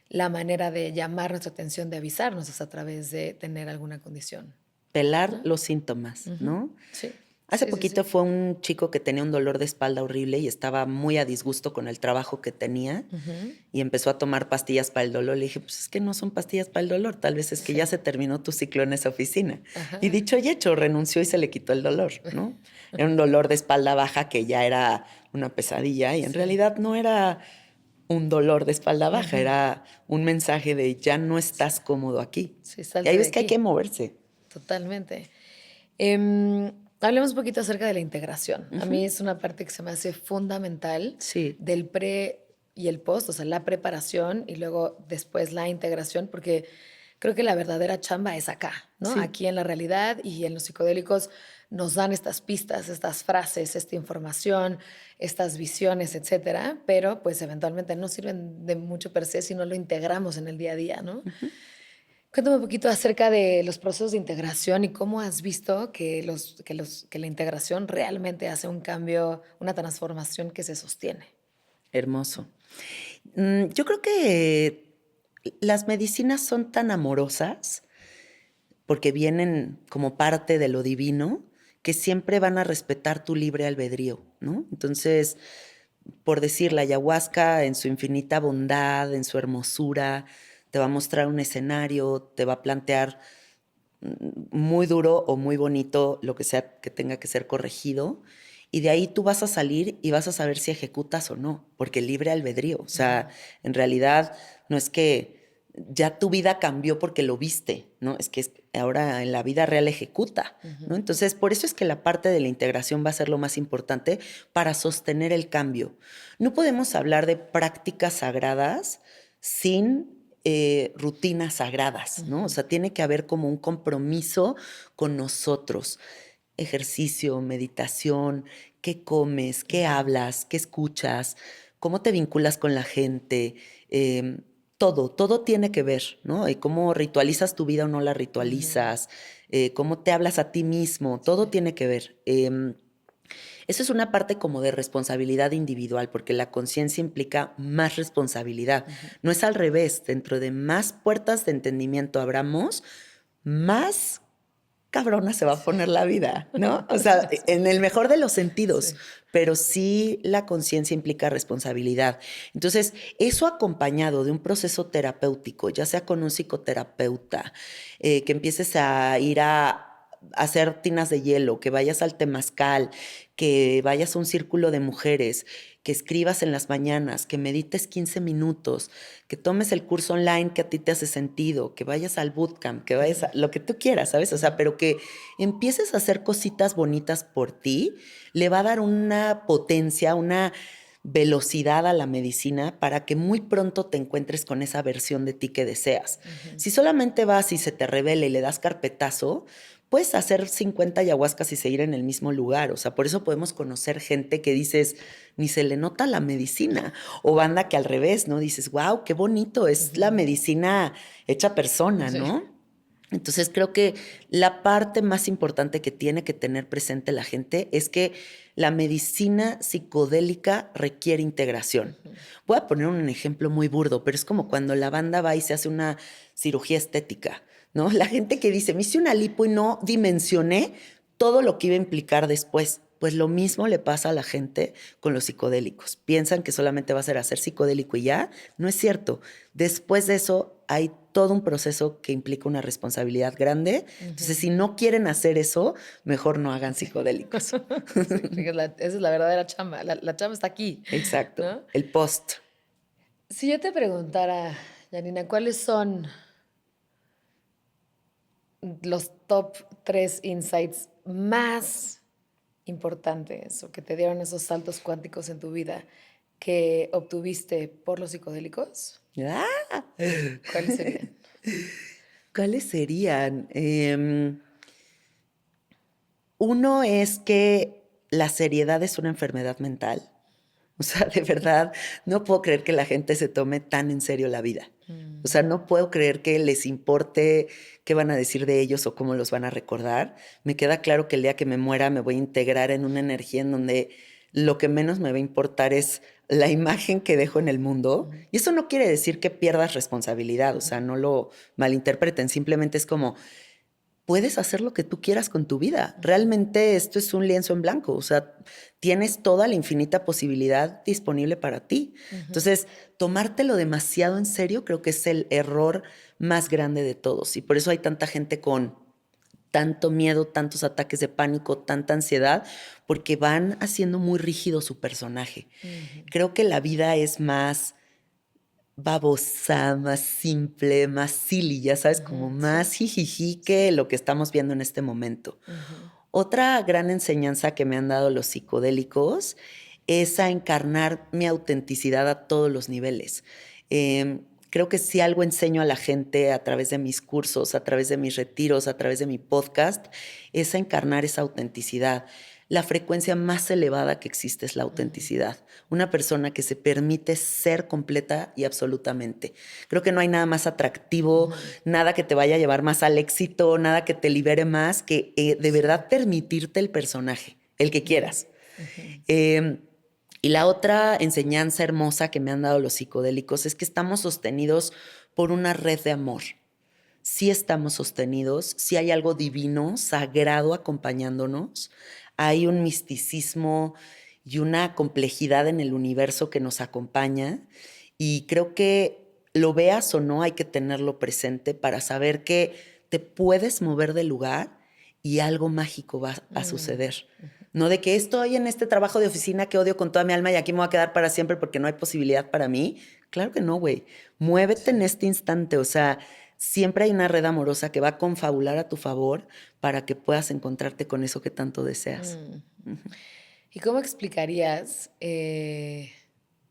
la manera de llamar nuestra atención, de avisarnos es a través de tener alguna condición, Pelar ¿no? los síntomas, Ujú. ¿no? Sí, Hace sí, sí, poquito sí. fue un chico que tenía un dolor de espalda horrible y estaba muy a disgusto con el trabajo que tenía Ujú. y empezó a tomar pastillas para el dolor. Le dije, pues es que no son pastillas para el dolor, tal vez es que ya Sí. se terminó tu ciclo en esa oficina. Y Ajá. dicho y hecho, renunció y se le quitó el dolor, ¿no? Era un dolor de espalda baja que ya era una pesadilla y en Sí. realidad no era un dolor de espalda baja, Ujú. era un mensaje de ya no Sí. estás cómodo aquí. Sí, Y ahí salte de ves que hay que aquí. moverse. Totalmente. Hablemos un poquito acerca de la integración. A mí es una parte que se me hace fundamental Sí, del pre y el post, o sea, la preparación y luego después la integración, porque creo que la verdadera chamba es acá, ¿no? sí. Aquí en la realidad y en los psicodélicos nos dan estas pistas, estas frases, esta información, estas visiones, etcétera, pero pues eventualmente no sirven de mucho per se si no lo integramos en el día a día, ¿no? Cuéntame un poquito acerca de los procesos de integración y cómo has visto que la integración realmente hace un cambio, una transformación que se sostiene. Hermoso. Yo creo que las medicinas son tan amorosas porque vienen como parte de lo divino que siempre van a respetar tu libre albedrío, ¿no? Entonces, por decir, la ayahuasca en su infinita bondad, en su hermosura, te va a mostrar un escenario, te va a plantear muy duro o muy bonito, lo que sea que tenga que ser corregido. Y de ahí tú vas a salir y vas a saber si ejecutas o no, porque libre albedrío. O sea, en realidad no es que ya tu vida cambió porque lo viste, ¿no? Ahora en la vida real ejecuta, ¿no? Entonces, por eso es que la parte de la integración va a ser lo más importante para sostener el cambio. No podemos hablar de prácticas sagradas sin rutinas sagradas, ¿no? O sea, tiene que haber como un compromiso con nosotros. Ejercicio, meditación, qué comes, qué hablas, qué escuchas, cómo te vinculas con la gente, todo tiene que ver, ¿no? Y cómo ritualizas tu vida o no la ritualizas, cómo te hablas a ti mismo, todo Sí. tiene que ver. Eso es una parte como de responsabilidad individual, porque la conciencia implica más responsabilidad. No es al revés, dentro de más puertas de entendimiento abramos, más cabrona se va a poner la vida, ¿no? O sea, en el mejor de los sentidos, Sí. pero sí la conciencia implica responsabilidad. Entonces, eso acompañado de un proceso terapéutico, ya sea con un psicoterapeuta, que empieces a ir a hacer tinas de hielo, que vayas al temazcal, que vayas a un círculo de mujeres, que escribas en las mañanas, que medites 15 minutos, que tomes el curso online que a ti te hace sentido, que vayas al bootcamp, que vayas a lo que tú quieras, ¿sabes? O sea, pero que empieces a hacer cositas bonitas por ti, le va a dar una potencia, una velocidad a la medicina para que muy pronto te encuentres con esa versión de ti que deseas. Si solamente vas y se te revela y le das carpetazo, puedes hacer 50 ayahuascas y seguir en el mismo lugar. O sea, por eso podemos conocer gente que dices, ni se le nota la medicina. O banda que al revés, ¿no? Dices, wow, qué bonito, es la medicina hecha persona, Sí. ¿no? Entonces creo que la parte más importante que tiene que tener presente la gente es que la medicina psicodélica requiere integración. Voy a poner un ejemplo muy burdo, pero es como cuando la banda va y se hace una cirugía estética, ¿no? La gente que dice, me hice una lipo y no dimensioné todo lo que iba a implicar después. Pues lo mismo le pasa a la gente con los psicodélicos. Piensan que solamente va a ser hacer psicodélico y ya. No es cierto. Después de eso hay todo un proceso que implica una responsabilidad grande. Entonces, si no quieren hacer eso, mejor no hagan psicodélicos. Sí, esa es la verdadera chamba. La chamba está aquí, Exacto. ¿no? El post. Si yo te preguntara, Janina, ¿cuáles son los top 3 insights más importantes o que te dieron esos saltos cuánticos en tu vida que obtuviste por los psicodélicos? ¡Ah! ¿Cuáles serían? ¿Cuáles serían? Uno es que la seriedad es una enfermedad mental. O sea, de verdad, no puedo creer que la gente se tome tan en serio la vida. O sea, no puedo creer que les importe qué van a decir de ellos o cómo los van a recordar. Me queda claro que el día que me muera me voy a integrar en una energía en donde lo que menos me va a importar es la imagen que dejo en el mundo. Y eso no quiere decir que pierdas responsabilidad, o sea, no lo malinterpreten, simplemente es como puedes hacer lo que tú quieras con tu vida. Realmente esto es un lienzo en blanco, o sea, tienes toda la infinita posibilidad disponible para ti. Entonces, tomártelo demasiado en serio creo que es el error más grande de todos y por eso hay tanta gente con tanto miedo, tantos ataques de pánico, tanta ansiedad, porque van haciendo muy rígido su personaje. Creo que la vida es más babosa, más simple, más silly, ya sabes, como más jijiji que lo que estamos viendo en este momento. Otra gran enseñanza que me han dado los psicodélicos es a encarnar mi autenticidad a todos los niveles. Creo que si algo enseño a la gente a través de mis cursos, a través de mis retiros, a través de mi podcast, es a encarnar esa autenticidad. La frecuencia más elevada que existe es la autenticidad. Una persona que se permite ser completa y absolutamente. Creo que no hay nada más atractivo, nada que te vaya a llevar más al éxito, nada que te libere más que de verdad permitirte el personaje, el que quieras. Y la otra enseñanza hermosa que me han dado los psicodélicos es que estamos sostenidos por una red de amor. Sí estamos sostenidos, sí hay algo divino, sagrado acompañándonos, hay un misticismo y una complejidad en el universo que nos acompaña y creo que lo veas o no hay que tenerlo presente para saber que te puedes mover del lugar y algo mágico va a suceder. No de que estoy en este trabajo de oficina que odio con toda mi alma y aquí me voy a quedar para siempre porque no hay posibilidad para mí. Claro que no, güey. Muévete en este instante. O sea, siempre hay una red amorosa que va a confabular a tu favor para que puedas encontrarte con eso que tanto deseas. ¿Y cómo explicarías,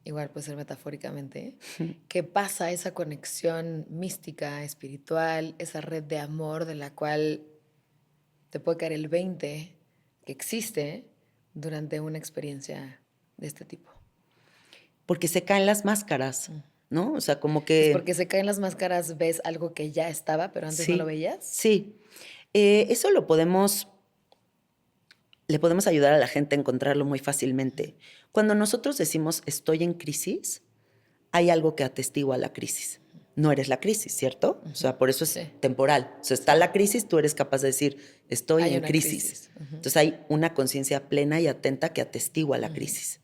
igual puede ser metafóricamente, qué pasa esa conexión mística, espiritual, esa red de amor de la cual te puede caer el 20 que existe durante una experiencia de este tipo? Porque se caen las máscaras, ¿no? O sea, como Es que porque se caen las máscaras, ves algo que ya estaba, pero antes no lo sí, veías. sí. Eso le podemos ayudar a la gente a encontrarlo muy fácilmente. Cuando nosotros decimos estoy en crisis, hay algo que atestigua la crisis. No eres la crisis, ¿cierto? O sea, por eso es Sí, temporal. O sea, está la crisis, tú eres capaz de decir, estoy hay en una crisis. crisis. Entonces hay una conciencia plena y atenta que atestigua la crisis.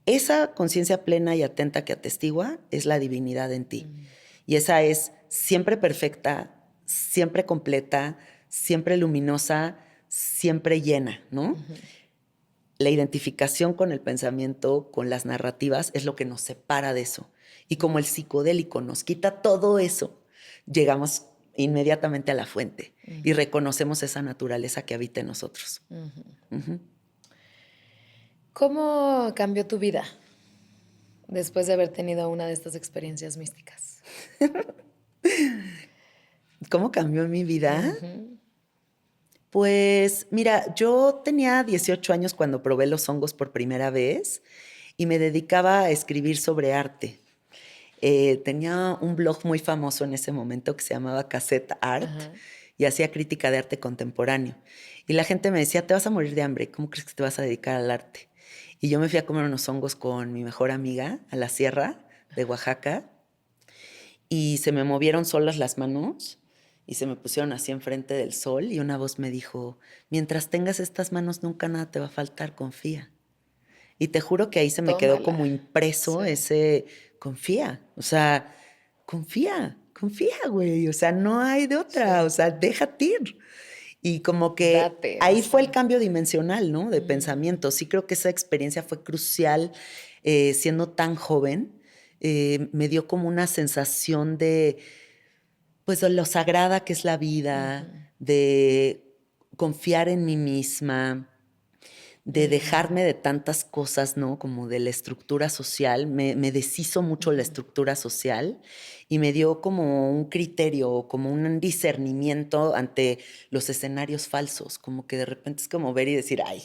Esa conciencia plena y atenta que atestigua es la divinidad en ti. Y esa es siempre perfecta, siempre completa, siempre luminosa, siempre llena, ¿no? La identificación con el pensamiento, con las narrativas, es lo que nos separa de eso. Y como el psicodélico nos quita todo eso, llegamos inmediatamente a la fuente y reconocemos esa naturaleza que habita en nosotros. ¿Cómo cambió tu vida después de haber tenido una de estas experiencias místicas? ¿Cómo cambió mi vida? Pues mira, yo tenía 18 años cuando probé los hongos por primera vez y me dedicaba a escribir sobre arte. Tenía un blog muy famoso en ese momento que se llamaba Cassette Art Ajá. y hacía crítica de arte contemporáneo. Y la gente me decía, te vas a morir de hambre, ¿cómo crees que te vas a dedicar al arte? Y yo me fui a comer unos hongos con mi mejor amiga a la sierra de Oaxaca y se me movieron solas las manos y se me pusieron así enfrente del sol y una voz me dijo, mientras tengas estas manos nunca nada te va a faltar, confía. Y te juro que ahí se me quedó Tómala. como impreso Sí. ese confía. O sea, confía, güey. O sea, no hay de otra. O Sí. sea, déjate ir. Y como que Date, o ahí fue el sea. cambio dimensional, ¿no? De Mm, pensamiento. Sí creo que esa experiencia fue crucial siendo tan joven. Me dio como una sensación de, pues, de lo sagrada que es la vida, ujú, de confiar en mí misma, de mm, dejarme de tantas cosas, ¿no? Como de la estructura social, me deshizo mucho la ujú. estructura social y me dio como un criterio, como un discernimiento ante los escenarios falsos, como que de repente es como ver y decir, ay,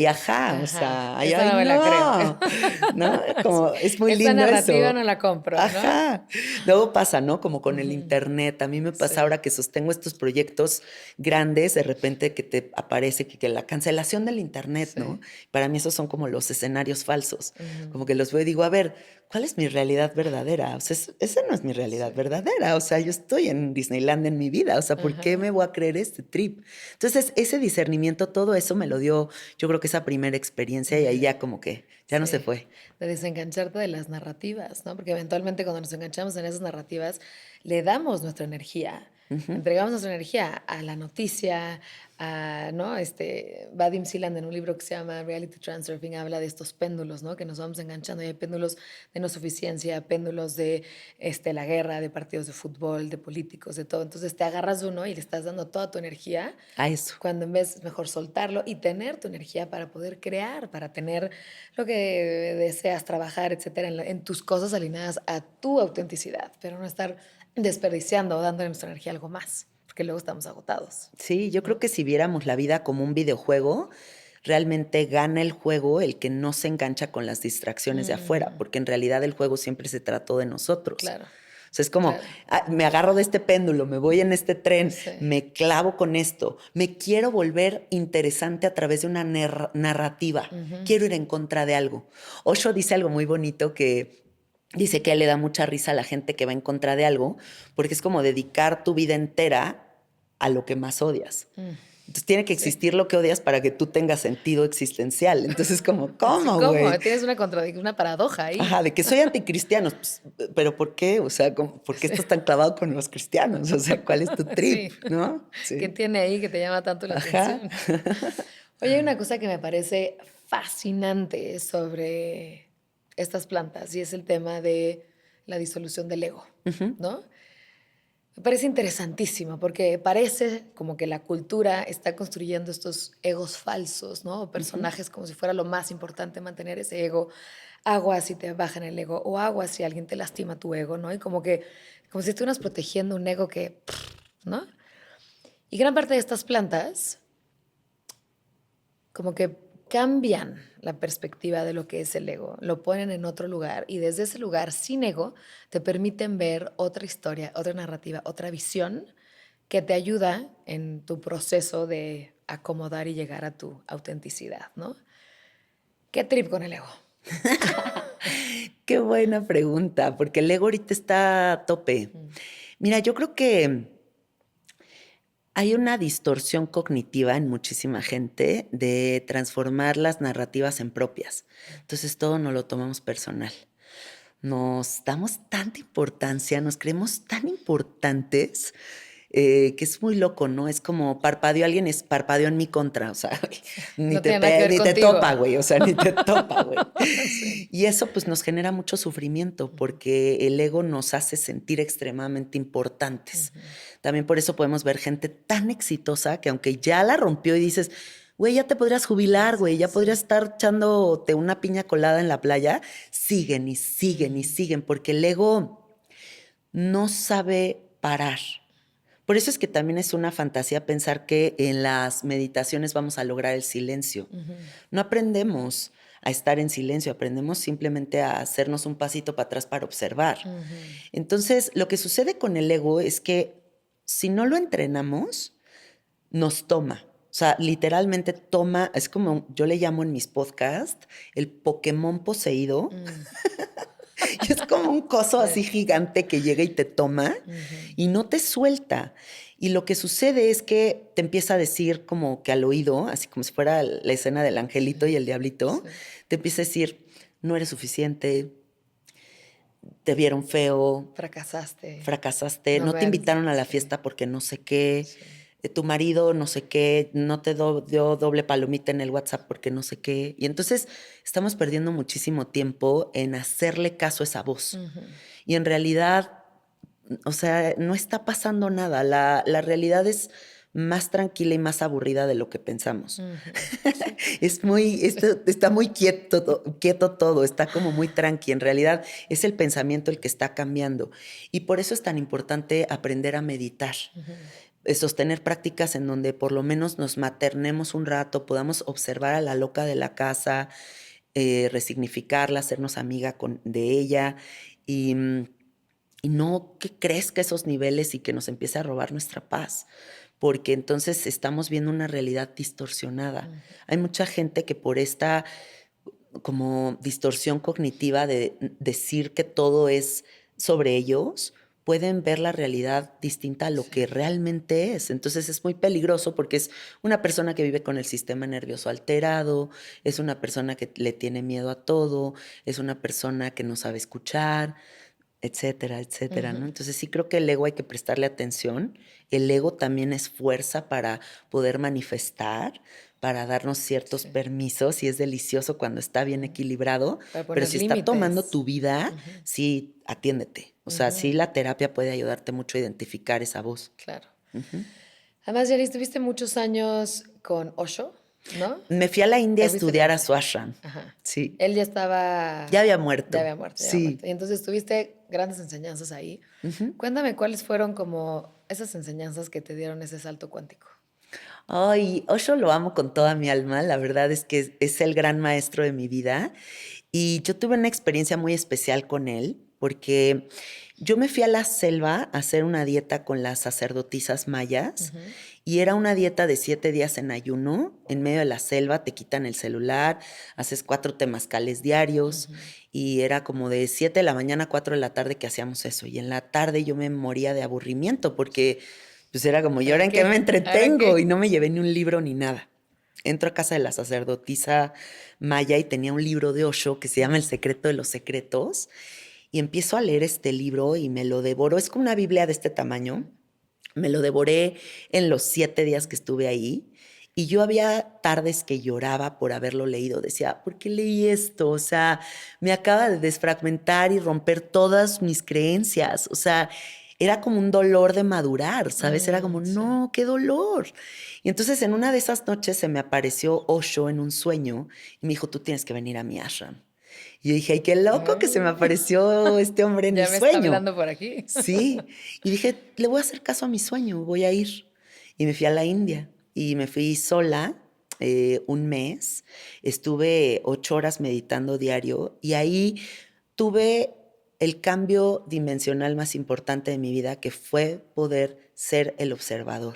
ajá, o Ajá. sea, Esa ay, no me la creo. no, ¿no? Sí. Como es muy Esa lindo narrativa eso. no la compro, ¿no? Ajá. Luego pasa, ¿no? Como con el Ujú. internet. A mí me pasa Sí, ahora que sostengo estos proyectos grandes, de repente que te aparece que la cancelación del internet, ¿no? sí. Para mí esos son como los escenarios falsos. Como Ujú. que los veo y digo, a ver, ¿cuál es mi realidad verdadera? O sea, esa no es mi realidad Sí. verdadera. O sea, yo estoy en Disneyland en mi vida. O sea, ¿por qué me Ajá. voy a creer este trip? Entonces, ese discernimiento, todo eso me lo dio, yo creo que esa primera experiencia y ahí ya Ujú. como que ya no se Sí, fue. de desengancharte de las narrativas, ¿no? Porque eventualmente cuando nos enganchamos en esas narrativas, le damos nuestra energía, Ujú. entregamos nuestra energía a la noticia, a, ¿no? Vadim Sealand en un libro que se llama Reality Transurfing habla de estos péndulos, ¿no? Que nos vamos enganchando y hay péndulos de no suficiencia, péndulos de la guerra, de partidos de fútbol, de políticos, de todo. Entonces te agarras uno y le estás dando toda tu energía A eso. cuando en vez es mejor soltarlo y tener tu energía para poder crear, para tener lo que deseas trabajar, etcétera, en tus cosas alineadas a tu autenticidad, pero no estar desperdiciando o dándole nuestra energía a algo más, porque luego estamos agotados, Sí, yo creo ¿no? que si viéramos la vida como un videojuego, realmente gana el juego el que no se engancha con las distracciones de afuera, Mm, porque en realidad el juego siempre se trató de nosotros. claro, O sea, es como, claro. me agarro de este péndulo, me voy en este tren, Sí. me clavo con esto, me quiero volver interesante a través de una narrativa, Ujú. quiero ir en contra de algo. Osho dice algo muy bonito que dice que a él le da mucha risa a la gente que va en contra de algo, porque es como dedicar tu vida entera a lo que más odias. Mm, Entonces tiene que sí. existir lo que odias para que tú tengas sentido existencial. Entonces, como, Sí, ¿cómo, ¿cómo? güey? Tienes una contradicción, una paradoja ahí. Ajá, de que soy anticristiano. Pues, ¿pero por qué? O sea, ¿por qué Sí. estás tan clavado con los cristianos? O sea, ¿cuál es tu trip? Sí. ¿No? ¿Qué Sí. tiene ahí que te llama tanto la Ajá. atención? Oye, hay una cosa que me parece fascinante sobre estas plantas y es el tema de la disolución del ego, Ujú, ¿no? Me parece interesantísimo porque parece como que la cultura está construyendo estos egos falsos, ¿no? O ujú. personajes como si fuera lo más importante mantener ese ego. Agua si te bajan el ego o agua si alguien te lastima tu ego, ¿no? Y como si estuvieras protegiendo un ego que, ¿no? Y gran parte de estas plantas como que cambian la perspectiva de lo que es el ego, lo ponen en otro lugar y desde ese lugar sin ego te permiten ver otra historia, otra narrativa, otra visión que te ayuda en tu proceso de acomodar y llegar a tu autenticidad, ¿no? ¿Qué trip con el ego? Qué buena pregunta, porque el ego ahorita está a tope. Mm, Mira, yo creo que hay una distorsión cognitiva en muchísima gente de transformar las narrativas en propias. Entonces todo nos lo tomamos personal. Nos damos tanta importancia, nos creemos tan importantes que es muy loco, ¿no? Es como parpadeó alguien, es parpadeó en mi contra, o sea, sí. ni No te, tiene nada que ver ni te contigo. topa, güey, o sea, ni te topa, güey. Sí. Y eso pues nos genera mucho sufrimiento porque el ego nos hace sentir extremadamente importantes. Ujú. También por eso podemos ver gente tan exitosa que aunque ya la rompió y dices, güey, ya te podrías jubilar, güey, ya Sí. podrías estar echándote una piña colada en la playa, siguen y siguen y Mm, siguen porque el ego no sabe parar. Por eso es que también es una fantasía pensar que en las meditaciones vamos a lograr el silencio. No aprendemos a estar en silencio, aprendemos simplemente a hacernos un pasito para atrás para observar. Entonces, lo que sucede con el ego es que si no lo entrenamos, nos toma. O sea, literalmente toma, es como yo le llamo en mis podcasts, el Pokémon poseído. Y es como un coso así gigante que llega y te toma y no te suelta. Y lo que sucede es que te empieza a decir como que al oído, así como si fuera la escena del angelito y el diablito, te empieza a decir, no eres suficiente, te vieron feo, fracasaste, No no te vales. invitaron a la Sí, fiesta porque no sé qué, sí. tu marido no sé qué, no te dio doble palomita en el WhatsApp porque no sé qué. Y entonces estamos perdiendo muchísimo tiempo en hacerle caso a esa voz. Y en realidad, o sea, no está pasando nada. La realidad es más tranquila y más aburrida de lo que pensamos. Sí. Está muy quieto todo, está como muy tranqui. En realidad es el pensamiento el que está cambiando. Y por eso es tan importante aprender a meditar. Sostener prácticas en donde por lo menos nos maternemos un rato, podamos observar a la loca de la casa, resignificarla, hacernos amiga de ella y, y no que crezca esos niveles y que nos empiece a robar nuestra paz, porque entonces estamos viendo una realidad distorsionada. Hay mucha gente que por esta como distorsión cognitiva de decir que todo es sobre ellos, pueden ver la realidad distinta a lo que realmente es. Entonces es muy peligroso porque es una persona que vive con el sistema nervioso alterado, es una persona que le tiene miedo a todo, es una persona que no sabe escuchar, etcétera, etcétera, ¿no? Entonces sí creo que el ego hay que prestarle atención. El ego también es fuerza para poder manifestar, para darnos ciertos permisos y es delicioso cuando está bien equilibrado, Para pero poner si está tomando límites. tu vida, sí, atiéndete. O sea, sí la terapia puede ayudarte mucho a identificar esa voz. Claro. Además, Jenny, estuviste muchos años con Osho, ¿no? Me fui a la India a ¿Te fuiste con estudiar a ese? su ashram. Ajá. Sí, Él ya estaba... ya había Ya muerto. había muerto, ya había muerto. Sí. Y entonces tuviste grandes enseñanzas ahí. Cuéntame cuáles fueron como esas enseñanzas que te dieron ese salto cuántico. Ay, Osho lo amo con toda mi alma. La verdad es que es el gran maestro de mi vida. Y yo tuve una experiencia muy especial con él, porque yo me fui a la selva a hacer una dieta con las sacerdotisas mayas. Y era una dieta de 7 días en ayuno, en medio de la selva, te quitan el celular, haces 4 temazcales diarios. Y era como de 7 de la mañana a 4 de la tarde que hacíamos eso. Y en la tarde yo me moría de aburrimiento porque pues era como, ¿y ahora ¿Para en qué me qué? ¿Ahora entretengo? Y qué? no me llevé ni un libro ni nada. Entro a casa de la sacerdotisa maya y tenía un libro de Osho que se llama El secreto de los secretos. Y empiezo a leer este libro y me lo devoro. Es como una Biblia de este tamaño. Me lo devoré en los 7 días que estuve ahí. Y yo había tardes que lloraba por haberlo leído. Decía, ¿por qué leí esto? O sea, me acaba de desfragmentar y romper todas mis creencias. O sea, era como un dolor de madurar, ¿sabes? Era como, Sí. no, qué dolor. Y entonces en una de esas noches se me apareció Osho en un sueño y me dijo, tú tienes que venir a mi ashram. Y yo dije, ay, qué loco que se me apareció este hombre en mi Ya me está sueño. hablando por aquí. Sí. Y dije, le voy a hacer caso a mi sueño, voy a ir. Y me fui a la India y me fui sola 1 mes. Estuve 8 horas meditando diario y ahí tuve el cambio dimensional más importante de mi vida, que fue poder ser el observador.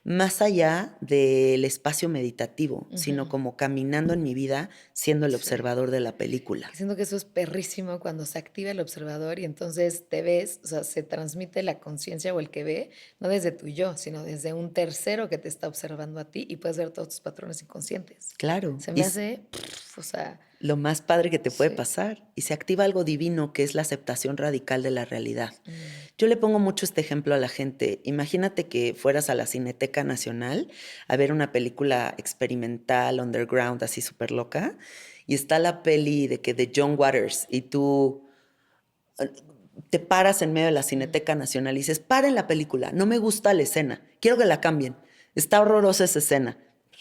Más allá del espacio meditativo, sino como caminando en mi vida, siendo el Sí. observador de la película. Que siento que eso es perrísimo cuando se activa el observador y entonces te ves, o sea, se transmite la conciencia o el que ve, no desde tu yo, sino desde un tercero que te está observando a ti y puedes ver todos tus patrones inconscientes. Claro, Se y me es hace, o sea, lo más padre que te puede sí. pasar. Y se activa algo divino, que es la aceptación radical de la realidad. Yo le pongo mucho este ejemplo a la gente. Imagínate que fueras a la Cineteca Nacional a ver una película experimental, underground, así súper loca, y está la peli de John Waters, y tú te paras en medio de la Cineteca Nacional y dices, paren la película, no me gusta la escena, quiero que la cambien, está horrorosa esa escena.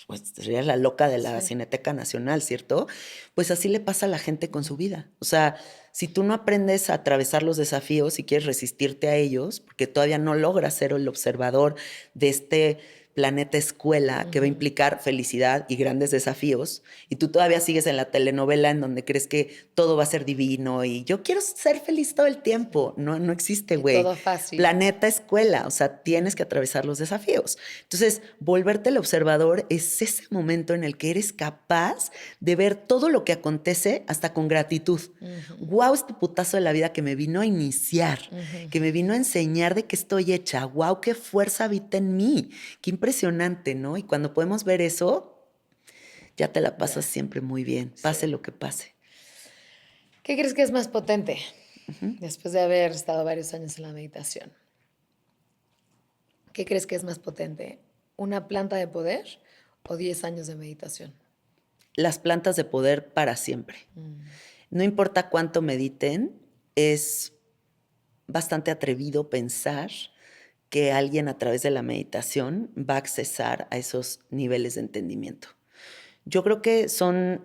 pues sería la loca de la Sí. Cineteca Nacional, ¿cierto? Pues así le pasa a la gente con su vida. O sea, si tú no aprendes a atravesar los desafíos y quieres resistirte a ellos, porque todavía no logras ser el observador de este planeta escuela que va a implicar felicidad y grandes desafíos, y tú todavía sigues en la telenovela en donde crees que todo va a ser divino y yo quiero ser feliz todo el tiempo. No, no existe, Y güey. todo fácil. Planeta escuela, o sea, tienes que atravesar los desafíos. Entonces, volverte el observador es ese momento en el que eres capaz de ver todo lo que acontece hasta con gratitud. Wow, este putazo de la vida que me vino a iniciar, que me vino a enseñar de qué estoy hecha. Wow, qué fuerza habita en mí. Qué impresionante, ¿no? Y cuando podemos ver eso, ya te la pasas siempre muy bien, pase lo que pase. ¿Qué crees que es más potente después de haber estado varios años en la meditación? ¿Qué crees que es más potente? ¿Una planta de poder o 10 años de meditación? Las plantas de poder para siempre. No importa cuánto mediten, es bastante atrevido pensar que alguien a través de la meditación va a accesar a esos niveles de entendimiento. Yo creo que son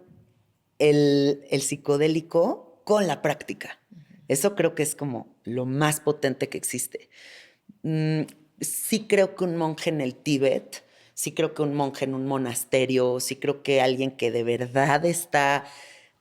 el psicodélico con la práctica. Eso creo que es como lo más potente que existe. Mm, sí creo que un monje en el Tíbet, sí creo que un monje en un monasterio, sí creo que alguien que de verdad está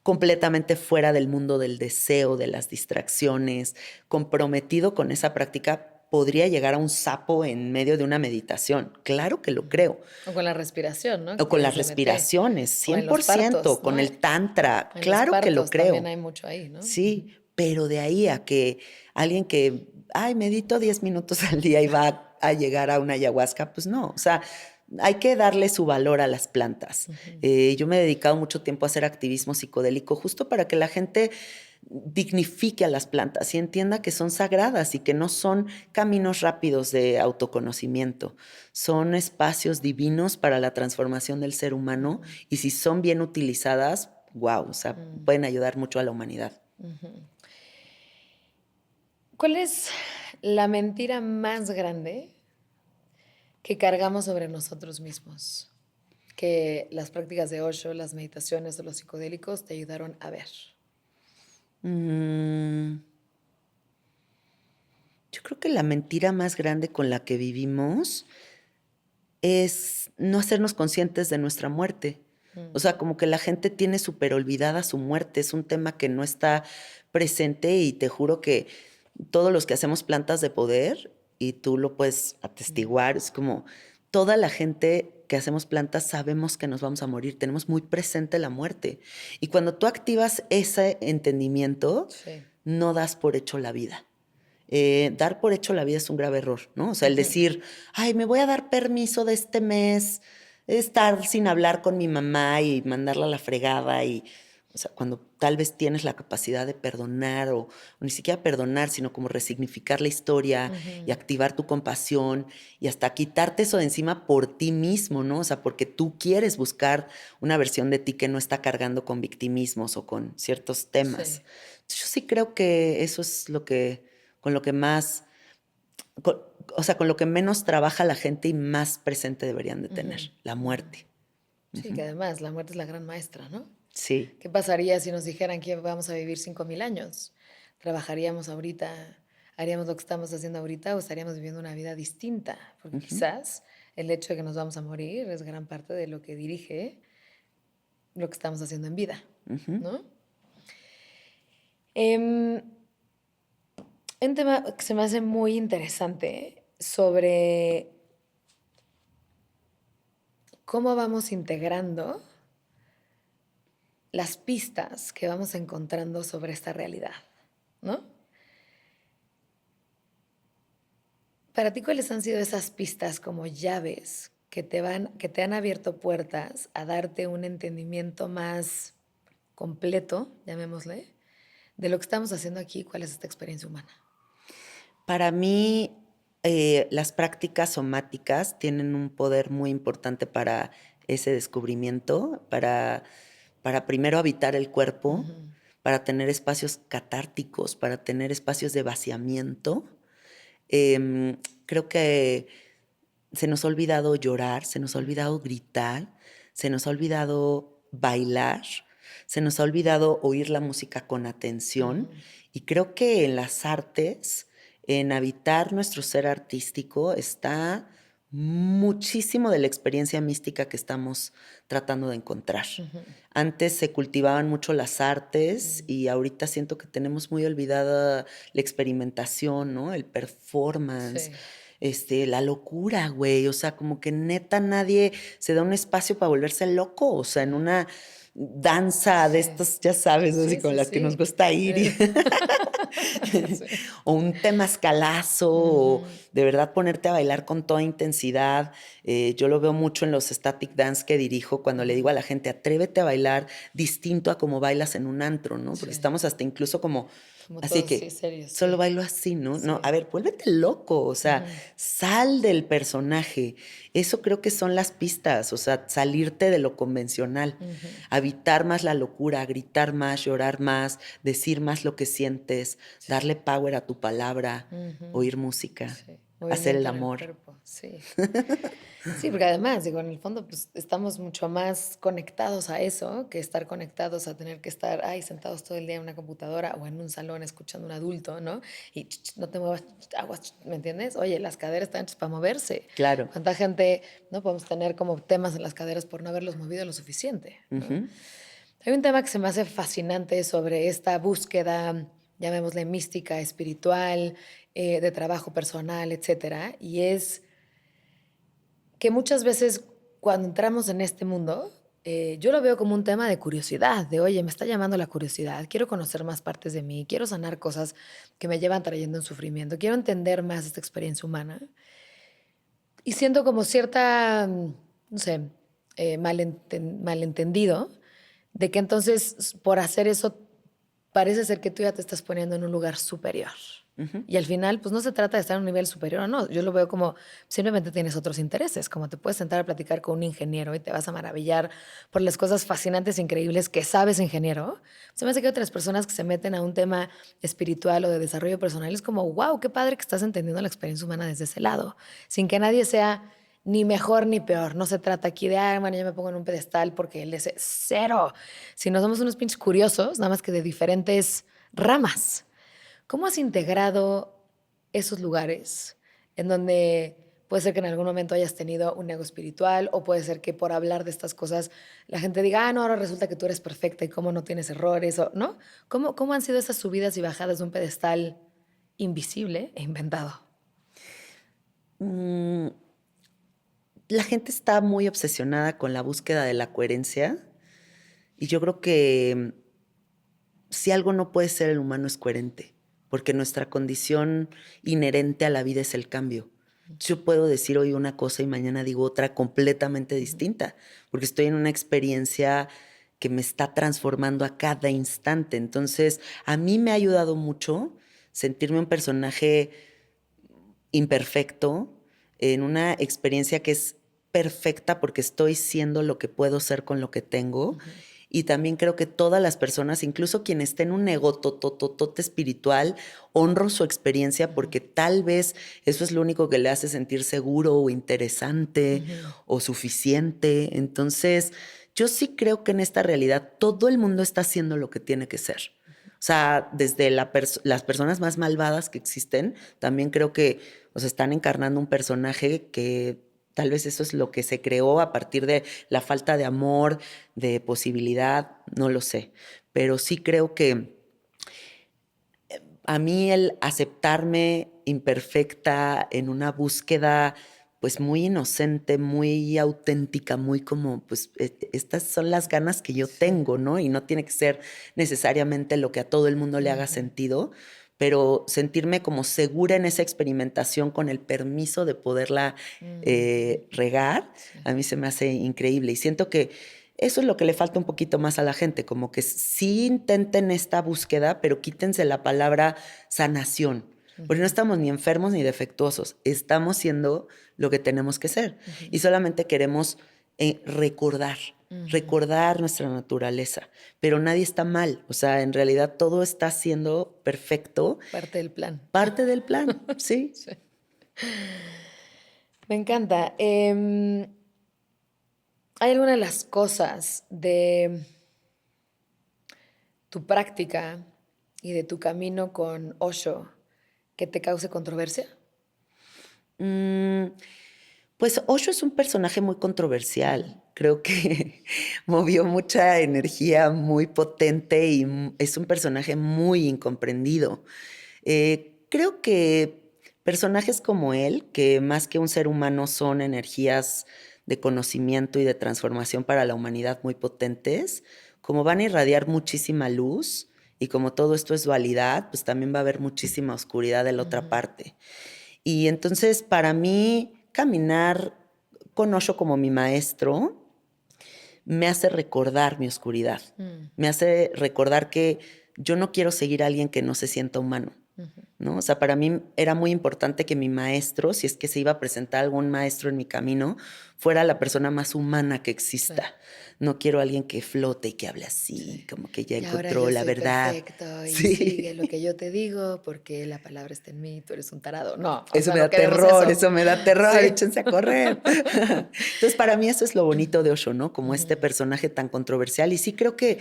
completamente fuera del mundo del deseo, de las distracciones, comprometido con esa práctica, podría llegar a un sapo en medio de una meditación. Claro que lo creo. O con la respiración, ¿no? O Que con es las DMT. respiraciones, O en los 100%, partos, con ¿no? el tantra, En los claro que lo partos también creo. hay mucho ahí, ¿no? Sí, pero de ahí a que alguien que, ay, medito 10 minutos al día y va a llegar a una ayahuasca, pues no, o sea, hay que darle su valor a las plantas. Yo me he dedicado mucho tiempo a hacer activismo psicodélico justo para que la gente dignifique a las plantas y entienda que son sagradas y que no son caminos rápidos de autoconocimiento, son espacios divinos para la transformación del ser humano y si son bien utilizadas, wow, o sea, pueden ayudar mucho a la humanidad. ¿Cuál es la mentira más grande que cargamos sobre nosotros mismos? Que las prácticas de Osho, las meditaciones o los psicodélicos te ayudaron a ver. Mm, yo creo que la mentira más grande con la que vivimos es no hacernos conscientes de nuestra muerte. O sea, como que la gente tiene súper olvidada su muerte, es un tema que no está presente y te juro que todos los que hacemos plantas de poder, y tú lo puedes atestiguar, es como toda la gente que hacemos plantas sabemos que nos vamos a morir, tenemos muy presente la muerte. Y cuando tú activas ese entendimiento, Sí. no das por hecho la vida. Dar por hecho la vida es un grave error, ¿no? O sea, el decir, ay, me voy a dar permiso de este mes, estar sin hablar con mi mamá y mandarla a la fregada y, o sea, cuando tal vez tienes la capacidad de perdonar o ni siquiera perdonar, sino como resignificar la historia y activar tu compasión y hasta quitarte eso de encima por ti mismo, ¿no? O sea, porque tú quieres buscar una versión de ti que no está cargando con victimismos o con ciertos temas. Sí. Yo sí creo que eso es lo que con lo que más, o sea, con lo que menos trabaja la gente y más presente deberían de tener, la muerte. Sí, que además la muerte es la gran maestra, ¿no? Sí. ¿Qué pasaría si nos dijeran que vamos a vivir 5.000 años? ¿Trabajaríamos ahorita, haríamos lo que estamos haciendo ahorita o estaríamos viviendo una vida distinta? Porque quizás el hecho de que nos vamos a morir es gran parte de lo que dirige lo que estamos haciendo en vida, ¿no? Em, un tema que se me hace muy interesante sobre cómo vamos integrando las pistas que vamos encontrando sobre esta realidad, ¿no? Para ti, ¿cuáles han sido esas pistas como llaves que te han abierto puertas a darte un entendimiento más completo, llamémosle, de lo que estamos haciendo aquí, cuál es esta experiencia humana? Para mí, las prácticas somáticas tienen un poder muy importante para ese descubrimiento, para primero habitar el cuerpo, para tener espacios catárticos, para tener espacios de vaciamiento. Creo que se nos ha olvidado llorar, se nos ha olvidado gritar, se nos ha olvidado bailar, se nos ha olvidado oír la música con atención. Y creo que en las artes, en habitar nuestro ser artístico, está muchísimo de la experiencia mística que estamos tratando de encontrar. Antes se cultivaban mucho las artes y ahorita siento que tenemos muy olvidada la experimentación, ¿no? El performance. Sí. La locura, güey. O sea, como que neta nadie se da un espacio para volverse loco. O sea, en una danza de Sí. estas, ya sabes, así Sí, como sí, las que nos sí. gusta ir. Sí. O un temazcalazo, o de verdad ponerte a bailar con toda intensidad. Yo lo veo mucho en los static dance que dirijo cuando le digo a la gente, atrévete a bailar distinto a como bailas en un antro, ¿no? Porque Sí. estamos hasta incluso como Como así todos, sí, que serios, solo sí. bailo así, ¿no? No, a Sí. ver, vuélvete loco, o sea, sal del personaje. Eso creo que son las pistas, o sea, salirte de lo convencional, habitar más la locura, gritar más, llorar más, decir más lo que sientes, darle power a tu palabra, oír música, Sí. hacer el Movimiento en el amor. cuerpo, sí. Sí, porque además, digo, en el fondo, pues estamos mucho más conectados a eso que estar conectados a tener que estar, ay, sentados todo el día en una computadora o en un salón escuchando a un adulto, ¿no? Y no te muevas, aguas, ¿me entiendes? Oye, las caderas están hechas para moverse. Claro. ¿Cuánta gente no podemos tener como temas en las caderas por no haberlos movido lo suficiente, ¿no? Ujú. Hay un tema que se me hace fascinante sobre esta búsqueda, llamémosle mística, espiritual, de trabajo personal, etcétera, y es que muchas veces cuando entramos en este mundo, yo lo veo como un tema de curiosidad, de oye, me está llamando la curiosidad, quiero conocer más partes de mí, quiero sanar cosas que me llevan trayendo en sufrimiento, quiero entender más esta experiencia humana. Y siento como cierta, no sé, malentendido, de que entonces por hacer eso parece ser que tú ya te estás poniendo en un lugar superior. Y al final, pues no se trata de estar en un nivel superior o no. Yo lo veo como simplemente tienes otros intereses, como te puedes sentar a platicar con un ingeniero y te vas a maravillar por las cosas fascinantes e increíbles que sabes ingeniero. Se me hace que otras personas que se meten a un tema espiritual o de desarrollo personal es como, wow, qué padre que estás entendiendo la experiencia humana desde ese lado, sin que nadie sea ni mejor ni peor. No se trata aquí de, ah, bueno, yo me pongo en un pedestal porque él es cero. Si no somos unos pinches curiosos, nada más que de diferentes ramas. ¿Cómo has integrado esos lugares en donde puede ser que en algún momento hayas tenido un ego espiritual o puede ser que por hablar de estas cosas la gente diga, ah, no, ahora resulta que tú eres perfecta y cómo no tienes errores, o, ¿no? ¿Cómo han sido esas subidas y bajadas de un pedestal invisible e inventado? Mm, la gente está muy obsesionada con la búsqueda de la coherencia y yo creo que si algo no puede ser, el humano es coherente, porque nuestra condición inherente a la vida es el cambio. Yo puedo decir hoy una cosa y mañana digo otra completamente distinta, porque estoy en una experiencia que me está transformando a cada instante. Entonces, a mí me ha ayudado mucho sentirme un personaje imperfecto, en una experiencia que es perfecta porque estoy siendo lo que puedo ser con lo que tengo. Y también creo que todas las personas, incluso quien esté en un ego totototote espiritual, honro su experiencia porque tal vez eso es lo único que le hace sentir seguro o interesante o suficiente. Entonces, yo sí creo que en esta realidad todo el mundo está haciendo lo que tiene que ser. O sea, desde las personas más malvadas que existen, también creo que, o sea, están encarnando un personaje que tal vez eso es lo que se creó a partir de la falta de amor, de posibilidad, no lo sé. Pero sí creo que a mí el aceptarme imperfecta en una búsqueda pues muy inocente, muy auténtica, muy como, pues estas son las ganas que yo Sí. tengo, ¿no? Y no tiene que ser necesariamente lo que a todo el mundo le haga sentido, pero sentirme como segura en esa experimentación con el permiso de poderla regar, Sí. a mí se me hace increíble. Y siento que eso es lo que le falta un poquito más a la gente, como que sí intenten esta búsqueda, pero quítense la palabra sanación, porque no estamos ni enfermos ni defectuosos, estamos siendo lo que tenemos que ser y solamente queremos recordar nuestra naturaleza, pero nadie está mal, o sea, en realidad todo está siendo perfecto, Parte del plan. parte del plan, ¿sí? Sí. Me encanta. ¿Hay alguna de las cosas de tu práctica y de tu camino con Osho que te cause controversia? Mm, pues Osho es un personaje muy controversial. Creo que movió mucha energía muy potente y es un personaje muy incomprendido. Creo que personajes como él, que más que un ser humano son energías de conocimiento y de transformación para la humanidad muy potentes, como van a irradiar muchísima luz y como todo esto es dualidad, pues también va a haber muchísima oscuridad de la otra parte. Y entonces para mí caminar con Osho como mi maestro me hace recordar mi oscuridad, me hace recordar que yo no quiero seguir a alguien que no se sienta humano. ¿No? O sea, para mí era muy importante que mi maestro, si es que se iba a presentar algún maestro en mi camino, fuera la persona más humana que exista. Claro. No quiero a alguien que flote y que hable así, Sí. como que ya Y ahora encontró yo la soy verdad. perfecto y sigue lo Sí. que yo te digo porque la palabra está en mí, tú eres un tarado. No, o Eso sea, me no da queremos terror, eso. eso me da terror, Sí. échense a correr. Entonces, para mí eso es lo bonito de Osho, ¿no? Como este personaje tan controversial. Y sí creo que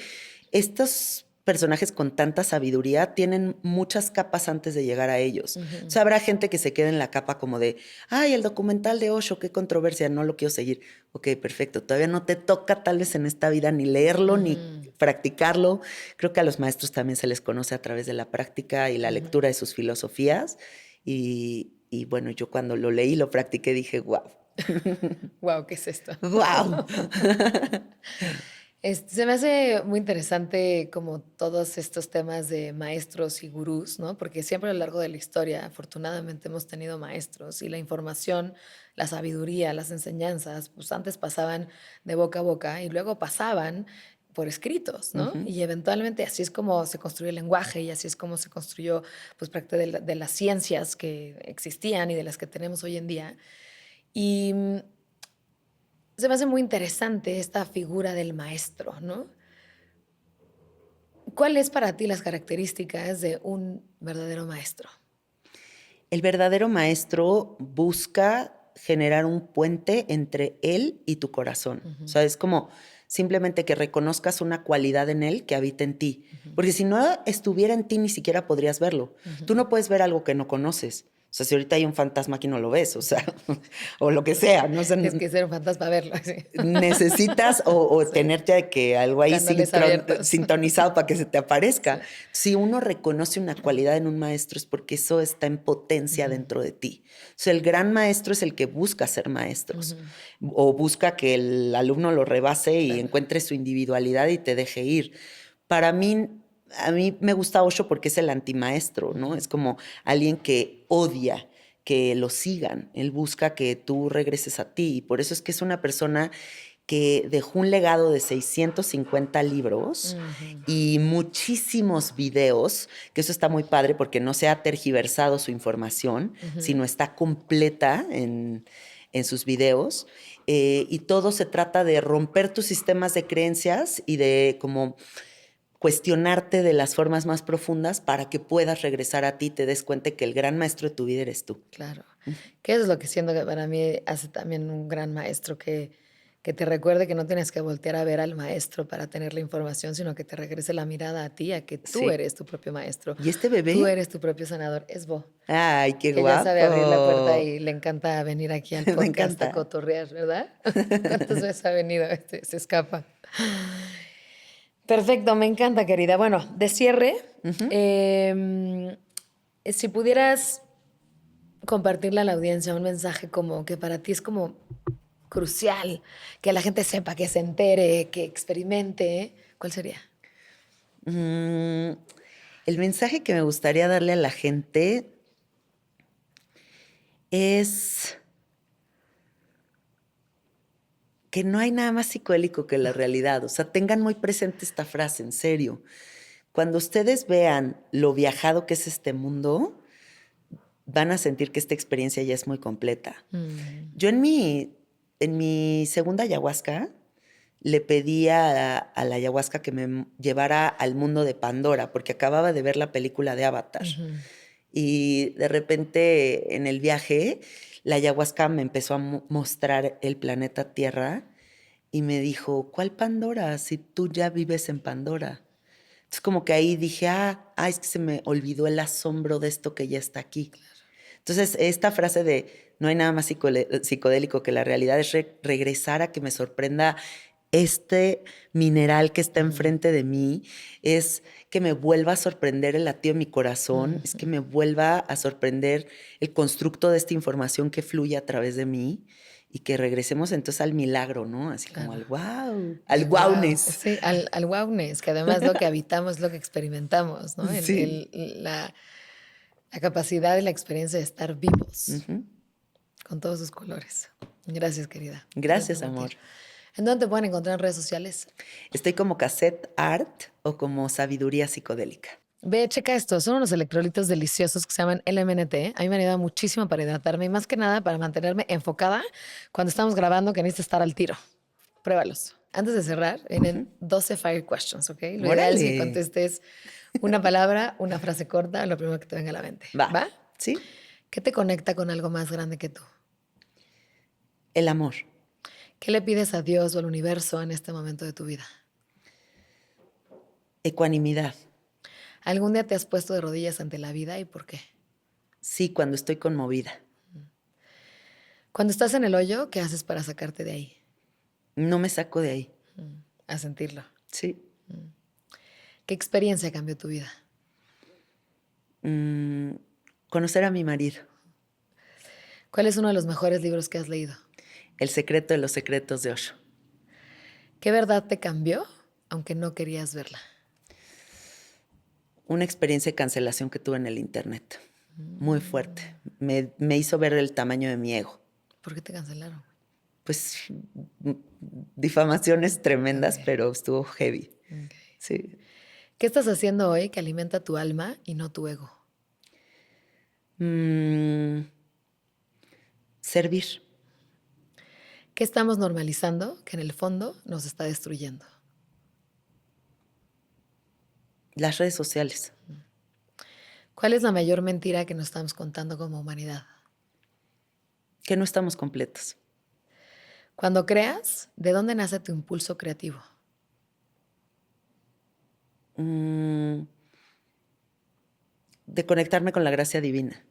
estos personajes con tanta sabiduría tienen muchas capas antes de llegar a ellos. O sea, habrá gente que se quede en la capa como de, ay, el documental de Osho, qué controversia, no lo quiero seguir. Ok, perfecto, todavía no te toca tal vez en esta vida ni leerlo, ni practicarlo. Creo que a los maestros también se les conoce a través de la práctica y la lectura de sus filosofías. Y bueno, yo cuando lo leí, lo practiqué, dije, wow, Wow, ¿qué es esto? wow. Se me hace muy interesante como todos estos temas de maestros y gurús, ¿no? Porque siempre a lo largo de la historia, afortunadamente, hemos tenido maestros y la información, la sabiduría, las enseñanzas, pues antes pasaban de boca a boca y luego pasaban por escritos, ¿no? Y eventualmente así es como se construyó el lenguaje y así es como se construyó, pues, parte de las ciencias que existían y de las que tenemos hoy en día. Y se me hace muy interesante esta figura del maestro, ¿no? ¿Cuál es para ti las características de un verdadero maestro? El verdadero maestro busca generar un puente entre él y tu corazón. O sea, es como simplemente que reconozcas una cualidad en él que habita en ti. Porque si no estuviera en ti, ni siquiera podrías verlo. Tú no puedes ver algo que no conoces. O sea, si ahorita hay un fantasma aquí no lo ves, o sea, o lo que sea, no sé, Tienes que ser un fantasma para verlo, sí. necesitas o Sí, tenerte que algo ahí canales abiertos. sintonizado para que se te Sí. aparezca. Si uno reconoce una cualidad en un maestro es porque eso está en potencia dentro de ti. O sea, el gran maestro es el que busca ser maestros o busca que el alumno lo rebase y Claro. encuentre su individualidad y te deje ir. Para mí, a mí me gusta Osho porque es el antimaestro, ¿no? Es como alguien que odia que lo sigan. Él busca que tú regreses a ti. Y por eso es que es una persona que dejó un legado de 650 libros y muchísimos videos, que eso está muy padre porque no se ha tergiversado su información, sino está completa en sus videos. Y todo se trata de romper tus sistemas de creencias y de como cuestionarte de las formas más profundas para que puedas regresar a ti y te des cuenta que el gran maestro de tu vida eres tú. Claro. Que eso es lo que siento que para mí hace también un gran maestro, que te recuerde que no tienes que voltear a ver al maestro para tener la información, sino que te regrese la mirada a ti, a que tú Sí. eres tu propio maestro, ¿Y este tú bebé? eres tu propio sanador. Es Bo, Ay, qué que ya sabe abrir la puerta guapo. y le encanta venir aquí al Me podcast a encanta. cotorrear, ¿verdad? ¿Cuántas veces ha venido? Se escapa. Perfecto, me encanta, querida. Bueno, de cierre, em, si pudieras compartirle a la audiencia un mensaje como que para ti es como crucial, que la gente sepa, que se entere, que experimente, ¿cuál sería? Mm, el mensaje que me gustaría darle a la gente es que no hay nada más psicodélico que la realidad. O sea, tengan muy presente esta frase, en serio. Cuando ustedes vean lo viajado que es este mundo, van a sentir que esta experiencia ya es muy completa. Yo en mi segunda ayahuasca le pedí a la ayahuasca que me llevara al mundo de Pandora, porque acababa de ver la película de Avatar. Y de repente en el viaje la ayahuasca me empezó a mostrar el planeta Tierra y me dijo, ¿cuál Pandora? Si tú ya vives en Pandora. Entonces como que ahí dije, es que se me olvidó el asombro de esto que ya está aquí. Entonces esta frase de no hay nada más psicodélico que la realidad es regresar a que me sorprenda este mineral que está enfrente de mí, es que me vuelva a sorprender el latido de mi corazón, es que me vuelva a sorprender el constructo de esta información que fluye a través de mí y que regresemos entonces al milagro, ¿no? Así como al wow, al wowness. Sí, al wowness, que además lo que habitamos es lo que experimentamos, ¿no? Sí. La capacidad y la experiencia de estar vivos con todos sus colores. Gracias, querida. Gracias, amor. ¿En dónde te pueden encontrar en redes sociales? Estoy como Cassette Art o como Sabiduría Psicodélica. Ve, checa esto. Son unos electrolitos deliciosos que se llaman LMNT. A mí me han ayudado muchísimo para hidratarme y más que nada para mantenerme enfocada cuando estamos grabando que necesito estar al tiro. Pruébalos. Antes de cerrar, vienen 12 fire questions, ¿ok? Lo ideal es que contestes una palabra, una frase corta, lo primero que te venga a la mente. ¿Va? Sí. ¿Qué te conecta con algo más grande que tú? El amor. ¿Qué le pides a Dios o al universo en este momento de tu vida? Ecuanimidad. ¿Algún día te has puesto de rodillas ante la vida y por qué? Sí, cuando estoy conmovida. Cuando estás en el hoyo, ¿qué haces para sacarte de ahí? No me saco de ahí. A sentirlo. Sí. ¿Qué experiencia cambió tu vida? Conocer a mi marido. ¿Cuál es uno de los mejores libros que has leído? El secreto de los secretos de Osho. ¿Qué verdad te cambió, aunque no querías verla? Una experiencia de cancelación que tuve en el internet. Muy fuerte. Me hizo ver el tamaño de mi ego. ¿Por qué te cancelaron? Pues difamaciones tremendas, pero estuvo heavy. Sí. ¿Qué estás haciendo hoy que alimenta tu alma y no tu ego? Servir. ¿Qué estamos normalizando que en el fondo nos está destruyendo? Las redes sociales. ¿Cuál es la mayor mentira que nos estamos contando como humanidad? Que no estamos completos. Cuando creas, ¿de dónde nace tu impulso creativo? De conectarme con la gracia divina.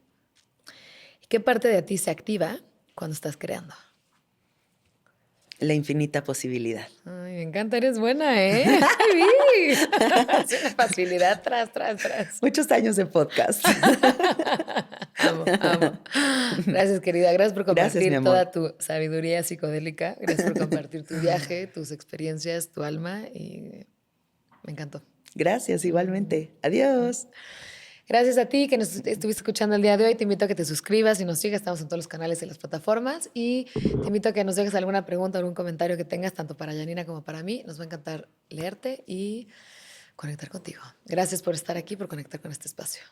¿Y qué parte de ti se activa cuando estás creando? La infinita posibilidad. Ay, me encanta, eres buena, ¿eh? ¡Ay, vi! Es una facilidad tras. Muchos años de podcast. Amo. Gracias, querida. Gracias por compartir toda tu sabiduría psicodélica. Gracias por compartir tu viaje, tus experiencias, tu alma y me encantó. Gracias, igualmente. Adiós. Gracias a ti que nos estuviste escuchando el día de hoy. Te invito a que te suscribas y nos sigas. Estamos en todos los canales y las plataformas. Y te invito a que nos dejes alguna pregunta o algún comentario que tengas, tanto para Janina como para mí. Nos va a encantar leerte y conectar contigo. Gracias por estar aquí, por conectar con este espacio.